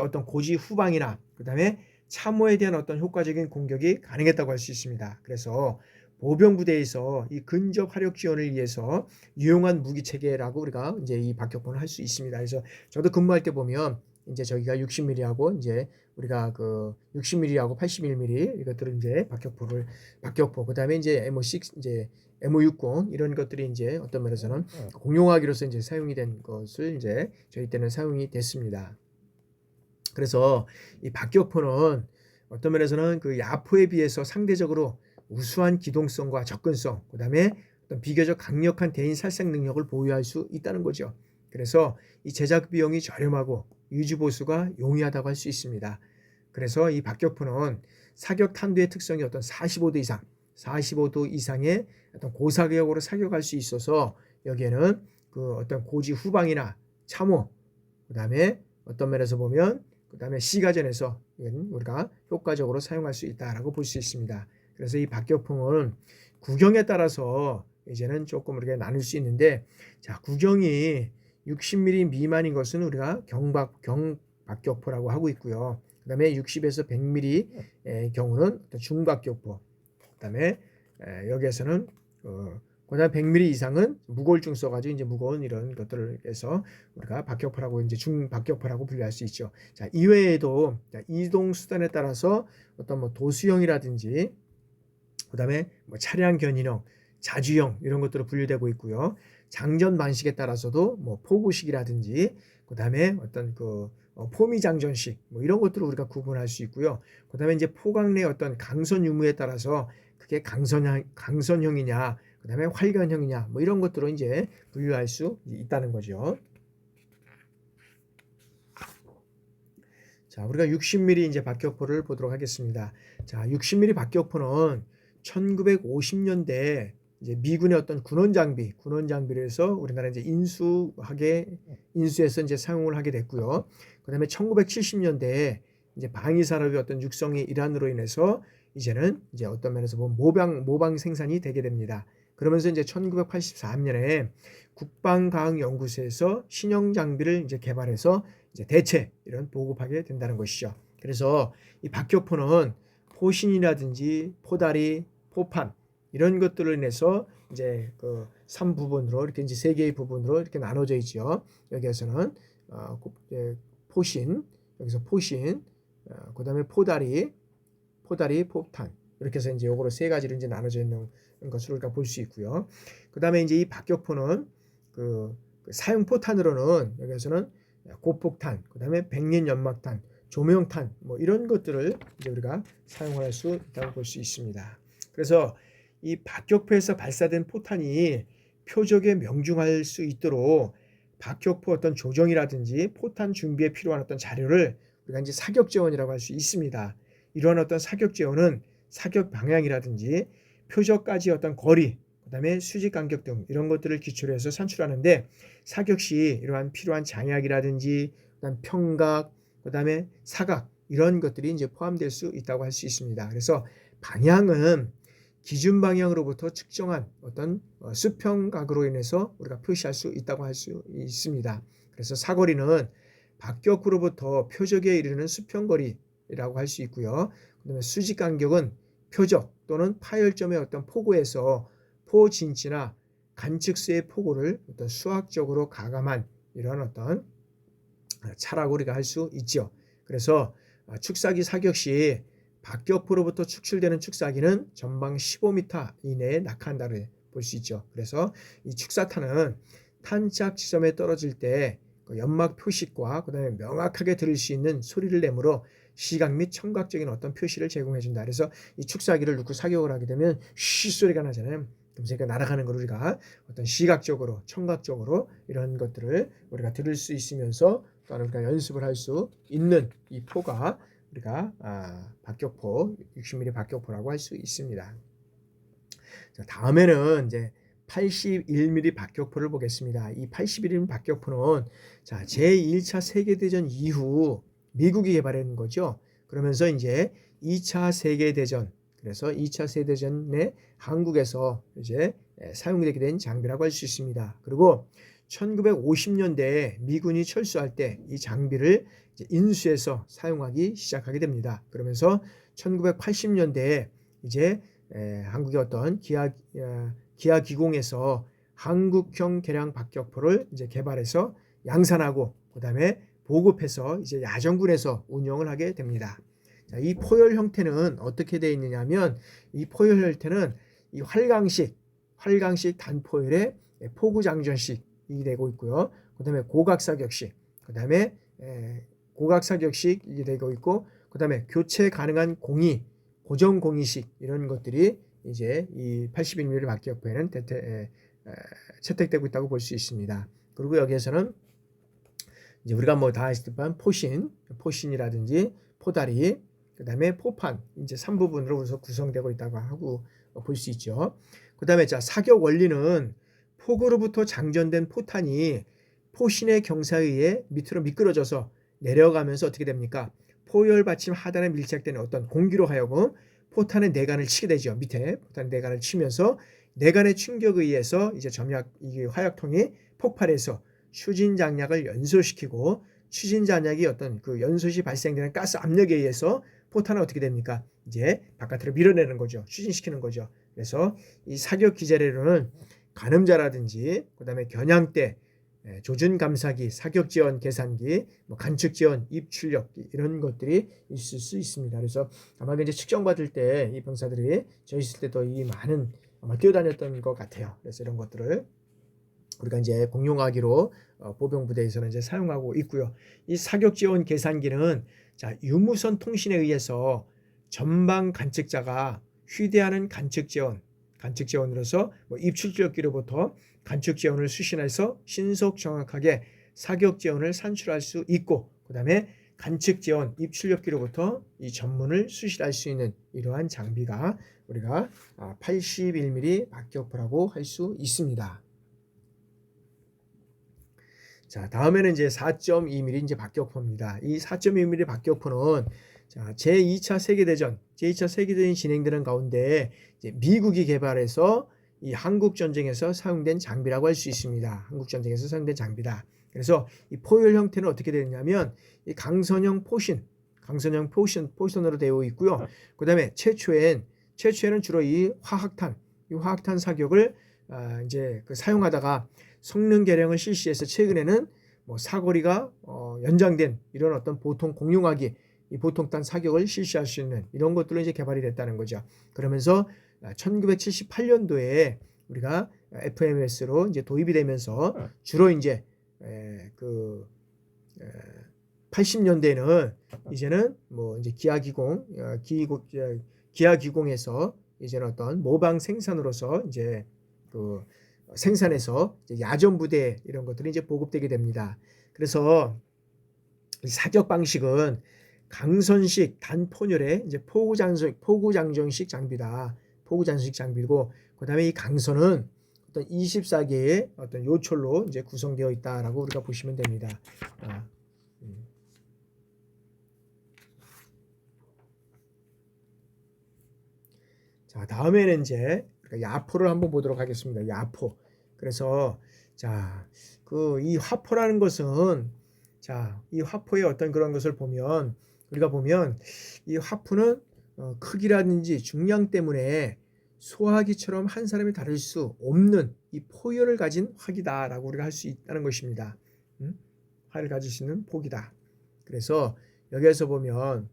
어떤 고지 후방이나 그 다음에 참호에 대한 어떤 효과적인 공격이 가능했다고 할 수 있습니다. 그래서 보병 부대에서 이 근접 화력 지원을 위해서 유용한 무기 체계라고 우리가 이제 이 박격포를 할 수 있습니다. 그래서 저도 근무할 때 보면 이제 저기가 60mm하고 이제 우리가 그 60mm하고 81mm 이것들을 이제 박격포 그다음에 이제 M6 이제 M60 이런 것들이 이제 어떤 면에서는 공용화기로서 이제 사용이 된 것을 이제 저희 때는 사용이 됐습니다. 그래서 이 박격포는 어떤 면에서는 그 야포에 비해서 상대적으로 우수한 기동성과 접근성, 그다음에 어떤 비교적 강력한 대인 살상 능력을 보유할 수 있다는 거죠. 그래서 이 제작 비용이 저렴하고 유지 보수가 용이하다고 할 수 있습니다. 그래서 이 박격포는 사격 탄두의 특성이 어떤 45도 이상의 어떤 고사격으로 사격할 수 있어서 여기에는 그 어떤 고지 후방이나 참호, 그다음에 어떤 면에서 보면 그다음에 시가전에서 우리가 효과적으로 사용할 수 있다라고 볼 수 있습니다. 그래서 이 박격포는 구경에 따라서 이제는 조금 우리가 나눌 수 있는데, 자, 구경이 60mm 미만인 것은 우리가 경박격포라고 하고 있고요. 그다음에 60에서 100mm의 경우는 중박격포. 그다음에 여기에서는 그다음 100mm 이상은 무거울증 써가지고 이제 무거운 이런 것들을 해서 우리가 박격포라고 이제 중박격포라고 분류할 수 있죠. 자, 이외에도 이동 수단에 따라서 어떤 뭐 도수형이라든지 그다음에 뭐 차량 견인형, 자주형 이런 것들로 분류되고 있고요. 장전 방식에 따라서도 뭐 포구식이라든지 그다음에 어떤 그 포미 장전식 뭐 이런 것들을 우리가 구분할 수 있고요. 그다음에 이제 포강 내 어떤 강선 유무에 따라서 그게 강선형이냐, 그다음에 활관형이냐 뭐 이런 것들로 이제 분류할 수 있다는 거죠. 자, 우리가 60mm 이제 박격포를 보도록 하겠습니다. 자, 60mm 박격포는 1950년대 이제 미군의 어떤 군원 장비를 해서 우리나라 이제 인수해서 이제 사용을 하게 됐고요. 그다음에 1970년대에 이제 방위 산업의 어떤 육성의 일환으로 인해서 이제는 이제 어떤 면에서 보면 모방 생산이 되게 됩니다. 그러면서 이제 1983년에 국방과학연구소에서 신형 장비를 이제 개발해서 이제 대체 이런 보급하게 된다는 것이죠. 그래서 이 박격포는 포신이라든지 포다리, 포판 이런 것들로 인해서 이제 그 3부분으로 이렇게 이제 3개의 부분으로 이렇게 나눠져 있죠. 여기에서는 포신, 여기서 포신, 그다음에 포다리, 포탄 이렇게 해서 이제 요거로 3가지로 이제 나눠져 있는 것으로 우리가 볼 수 있고요. 그다음에 이제 이 박격포는 그 사용 포탄으로는 여기에서는 고폭탄, 그다음에 백린 연막탄, 조명탄 뭐 이런 것들을 이제 우리가 사용할 수 있다고 볼 수 있습니다. 그래서 이 박격포에서 발사된 포탄이 표적에 명중할 수 있도록 박격포 어떤 조정이라든지 포탄 준비에 필요한 어떤 자료를 우리가 이제 사격 재원이라고 할 수 있습니다. 이러한 어떤 사격 재원은 사격 방향이라든지 표적까지 어떤 거리, 그다음에 수직 간격 등 이런 것들을 기초로 해서 산출하는데 사격 시 이러한 필요한 장약이라든지 그다음 평각, 그다음에 사각 이런 것들이 이제 포함될 수 있다고 할 수 있습니다. 그래서 방향은 기준 방향으로부터 측정한 어떤 수평각으로 인해서 우리가 표시할 수 있다고 할 수 있습니다. 그래서 사거리는 박격으로부터 표적에 이르는 수평거리라고 할 수 있고요. 그다음에 수직 간격은 표적 또는 파열점의 어떤 포구에서 포진치나 관측수의 포구를 어떤 수학적으로 가감한 이런 어떤 차라고 우리가 할 수 있죠. 그래서 축사기 사격 시 박격포로부터 축출되는 축사기는 전방 15m 이내에 낙하한다를 볼 수 있죠. 그래서 이 축사탄은 탄착 지점에 떨어질 때 연막 표식과 그다음에 명확하게 들을 수 있는 소리를 내므로 시각 및 청각적인 어떤 표시를 제공해 준다. 그래서 이 축사기를 놓고 사격을 하게 되면 쉬 소리가 나잖아요. 그래서 날아가는 걸 우리가 어떤 시각적으로 청각적으로 이런 것들을 우리가 들을 수 있으면서 또한 우리가 연습을 할 수 있는 이 포가 우리가 박격포 60mm 박격포라고 할 수 있습니다. 자, 다음에는 이제 81mm 박격포를 보겠습니다. 이 81mm 박격포는 자, 제1차 세계대전 이후 미국이 개발한 거죠. 그러면서 이제 2차 세계대전, 그래서 2차 세계대전에 한국에서 이제 사용되게 된 장비라고 할 수 있습니다. 그리고 1950년대에 미군이 철수할 때 이 장비를 이제 인수해서 사용하기 시작하게 됩니다. 그러면서 1980년대에 이제 한국의 어떤 기아기공에서 한국형 개량 박격포를 이제 개발해서 양산하고 그다음에 보급해서 이제 야전군에서 운영을 하게 됩니다. 자, 이 포열 형태는 어떻게 되어 있느냐면 이 포열 형태는 이 활강식 단포열의 포구 장전식이 되고 있고요. 그다음에 고각사격식, 그다음에 고각사격식이 되고 있고, 그다음에 교체 가능한 공이, 고정 공이식 이런 것들이 이제 이 81mm 박격포에는 채택되고 있다고 볼 수 있습니다. 그리고 여기에서는 이제 우리가 뭐 다 아시다시피 포신이라든지 포다리, 그다음에 포판 이제 3부분으로 구성되고 있다고 하고 볼 수 있죠. 그다음에 자, 사격 원리는 폭으로부터 장전된 포탄이 포신의 경사에 의해 밑으로 미끄러져서 내려가면서 어떻게 됩니까? 포열 받침 하단에 밀착되는 어떤 공기로 하여금 포탄의 내관을 치게 되죠. 밑에 포탄의 내관을 치면서 내관의 충격에 의해서 이제 이 화약통이 폭발해서 추진장약을 연소시키고, 추진장약이 어떤 그 연소시 발생되는 가스 압력에 의해서 포탄은 어떻게 됩니까? 이제 바깥으로 밀어내는 거죠. 추진시키는 거죠. 그래서 이 사격 기재례로는 가늠자라든지 그다음에 겨냥대, 조준 감사기, 사격 지원 계산기, 뭐 관측 지원, 입출력기 이런 것들이 있을 수 있습니다. 그래서 아마 이제 측정받을 때 이 병사들이 저 있을 때도 이 많은 아마 뛰어다녔던 것 같아요. 그래서 이런 것들을 우리가 이제 공용화기로 보병 부대에서는 이제 사용하고 있고요. 이 사격 지원 계산기는 자, 유무선 통신에 의해서 전방 관측자가 휴대하는 관측 지원으로서 뭐 입출력기로부터 관측 지원을 수신해서 신속 정확하게 사격 지원을 산출할 수 있고, 그다음에 관측 지원 입출력기로부터 이 전문을 수신할 수 있는 이러한 장비가 우리가 81mm 박격포라고 할 수 있습니다. 자, 다음에는 이제 4.2mm 이제 박격포입니다. 이 4.2mm 박격포는 자, 제2차 세계대전이 진행되는 가운데 이제 미국이 개발해서 이 한국 전쟁에서 사용된 장비라고 할 수 있습니다. 한국 전쟁에서 사용된 장비다. 그래서 이 포열 형태는 어떻게 되느냐면 이 강선형 포션으로 되어 있고요. 그다음에 최초에는 주로 이 화학탄 사격을 이제 사용하다가 성능 개량을 실시해서 최근에는 뭐 사거리가 연장된 이런 어떤 보통 공룡화기 이 보통탄 사격을 실시할 수 있는 이런 것들로 이제 개발이 됐다는 거죠. 그러면서 1978년도에 우리가 FMS로 이제 도입이 되면서 주로 이제 80년대에는 이제는 뭐 이제 기아기공에서 이제는 어떤 모방 생산으로서 이제 생산해서 이제 야전 부대 이런 것들이 이제 보급되게 됩니다. 그래서 이 사격 방식은 강선식 단포열의 이제 포구장전식 장비다. 포구장전식 장비고, 그다음에 이 강선은 어떤 24개의 어떤 요철로 이제 구성되어 있다라고 우리가 보시면 됩니다. 자, 다음에는 이제 야포를 한번 보도록 하겠습니다. 야포. 그래서 이 화포라는 것은 이 화포의 어떤 그런 것을 보면 우리가 보면 이 화포는 크기라든지 중량 때문에 소화기처럼 한 사람이 다룰 수 없는 이 포열을 가진 화기다라고 우리가 할 수 있다는 것입니다. 화를 가질 수 있는 포기다. 그래서 여기에서 보면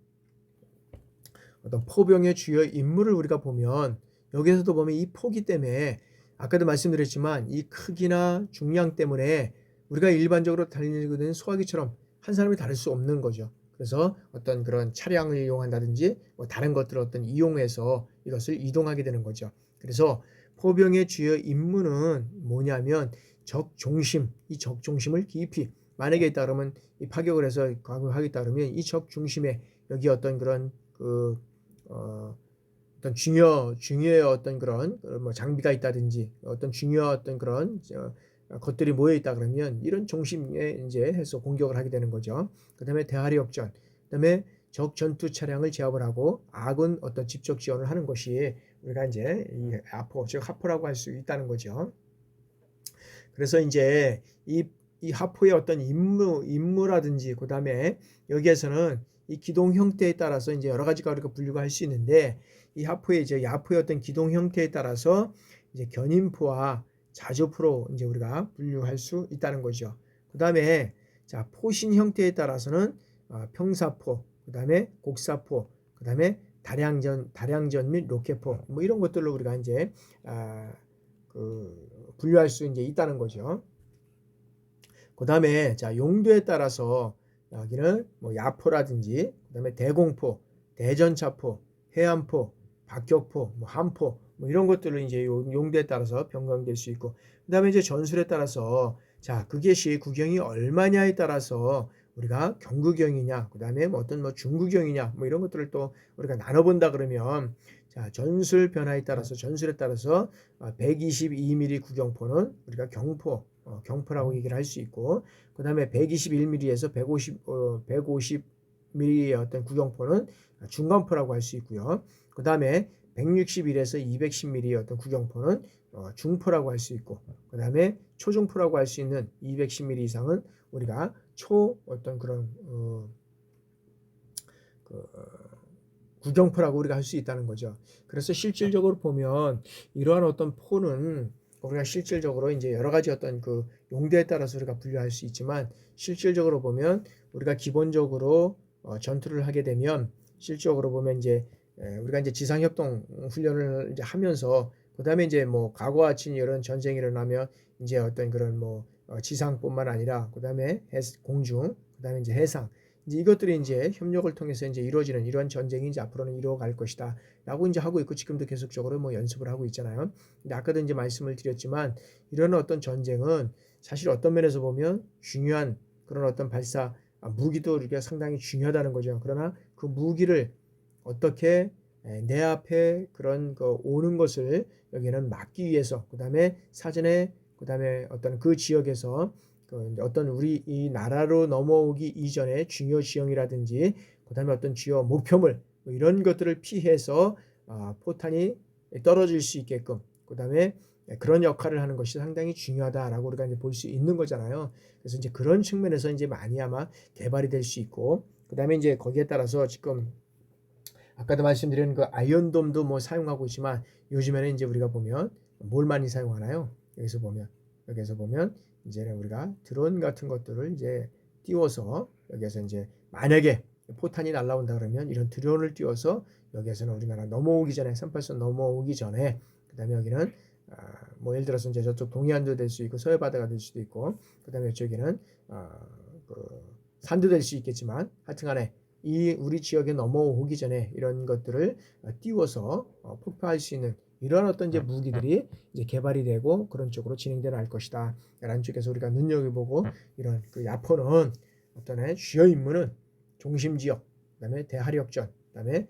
어떤 포병의 주요 임무를 우리가 보면 여기에서도 보면 이 포기 때문에 아까도 말씀드렸지만 이 크기나 중량 때문에 우리가 일반적으로 달리고 있는 소화기처럼 한 사람이 다룰 수 없는 거죠. 그래서 어떤 그런 차량을 이용한다든지 뭐 다른 것들을 어떤 이용해서 이것을 이동하게 되는 거죠. 그래서 포병의 주요 임무는 뭐냐면 이 적중심을 깊이 만약에 있다 그러면 이 파격을 해서 강화하겠다 그러면 이 적중심에 여기 어떤 그런 어떤 중요의 어떤 그런 뭐 장비가 있다든지 어떤 중요한 어떤 그런 것들이 모여 있다 그러면 이런 중심에 이제 해서 공격을 하게 되는 거죠. 그다음에 대하리 역전, 그다음에 적 전투 차량을 제압을 하고 아군 어떤 직접 지원을 하는 것이 우리가 이제 이 하포, 즉 하포라고 할 수 있다는 거죠. 그래서 이제 이 하포의 어떤 임무라든지 그다음에 여기에서는 이 기동 형태에 따라서 이제 여러 가지가 우리가 분류가 할 수 있는데 이 야포의 어떤 기동 형태에 따라서 이제 견인포와 자주포로 이제 우리가 분류할 수 있다는 거죠. 그다음에 포신 형태에 따라서는 평사포, 그다음에 곡사포, 그다음에 다량전 및 로켓포 뭐 이런 것들로 우리가 이제 분류할 수 이제 있다는 거죠. 그다음에 용도에 따라서 여기는 뭐 야포라든지 그다음에 대공포, 대전차포, 해안포, 박격포, 뭐 함포 뭐 이런 것들로 이제 용도에 따라서 변경될 수 있고, 그다음에 이제 전술에 따라서 그것이 구경이 얼마냐에 따라서 우리가 경구경이냐, 그다음에 뭐 어떤 뭐 중구경이냐 뭐 이런 것들을 또 우리가 나눠본다 그러면 전술에 따라서 122mm 구경포는 우리가 경포라고 얘기를 할 수 있고, 그 다음에 121mm에서 150mm의 어떤 구경포는 중간포라고 할 수 있고요. 그 다음에 161에서 210mm의 어떤 구경포는 중포라고 할 수 있고, 그 다음에 초중포라고 할 수 있는 210mm 이상은 우리가 어떤 그런 구경포라고 우리가 할 수 있다는 거죠. 그래서 실질적으로 보면 이러한 어떤 포는 우리가 실질적으로 이제 여러 가지 어떤 그 용도에 따라서 우리가 분류할 수 있지만, 실질적으로 보면 우리가 기본적으로 전투를 하게 되면 실질적으로 보면 이제 우리가 이제 지상협동 훈련을 이제 하면서 그다음에 이제 뭐 과거와 같이 이런 전쟁이 일어나면 이제 어떤 그런 뭐 지상뿐만 아니라 그다음에 공중, 그다음에 이제 해상, 이제 이것들이 이제 협력을 통해서 이제 이루어지는 이러한 전쟁이 이제 앞으로는 이루어갈 것이다 라고 이제 하고 있고, 지금도 계속적으로 뭐 연습을 하고 있잖아요. 근데 아까도 이제 말씀을 드렸지만 이런 어떤 전쟁은 사실 어떤 면에서 보면 중요한 그런 어떤 발사 무기도 우리가 상당히 중요하다는 거죠. 그러나 그 무기를 어떻게 내 앞에 그런 오는 것을 여기는 막기 위해서, 그다음에 사전에 그다음에 어떤 그 지역에서 어떤 우리 이 나라로 넘어오기 이전에 중요 지형이라든지 그다음에 어떤 주요 목표물 뭐 이런 것들을 피해서 포탄이 떨어질 수 있게끔, 그다음에 그런 역할을 하는 것이 상당히 중요하다라고 우리가 이제 볼 수 있는 거잖아요. 그래서 이제 그런 측면에서 이제 많이 아마 개발이 될 수 있고, 그다음에 이제 거기에 따라서 지금 아까도 말씀드린 그 아이언돔도 뭐 사용하고 있지만 요즘에는 이제 우리가 보면 뭘 많이 사용하나요? 여기서 보면 이제는 우리가 드론 같은 것들을 이제 띄워서 여기에서 이제 만약에 포탄이 날라온다 그러면 이런 드론을 띄워서 여기에서는 우리나라 넘어오기 전에 38선 넘어오기 전에, 그다음에 여기는 뭐 예를 들어서 이제 저쪽 동해안도 될 수 있고 서해 바다가 될 수도 있고, 그다음에 이쪽에는 그 산도 될 수 있겠지만 하여튼간에 이 우리 지역에 넘어오기 전에 이런 것들을 띄워서 폭파할 수 있는 이런 어떤 이제 무기들이 이제 개발이 되고 그런 쪽으로 진행되어 날 것이다. 라는 쪽에서 우리가 눈여겨보고, 이런 그 야포는 어떤 주요 임무는 중심 지역, 그다음에 대하력전, 그다음에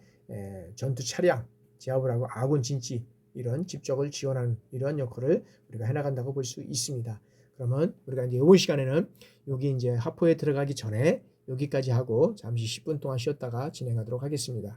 전투 차량 제압을 하고 아군 진지 이런 집적을 지원하는 이러한 역할을 우리가 해나간다고 볼 수 있습니다. 그러면 우리가 이제 이번 시간에는 여기 이제 하포에 들어가기 전에 여기까지 하고 잠시 10분 동안 쉬었다가 진행하도록 하겠습니다.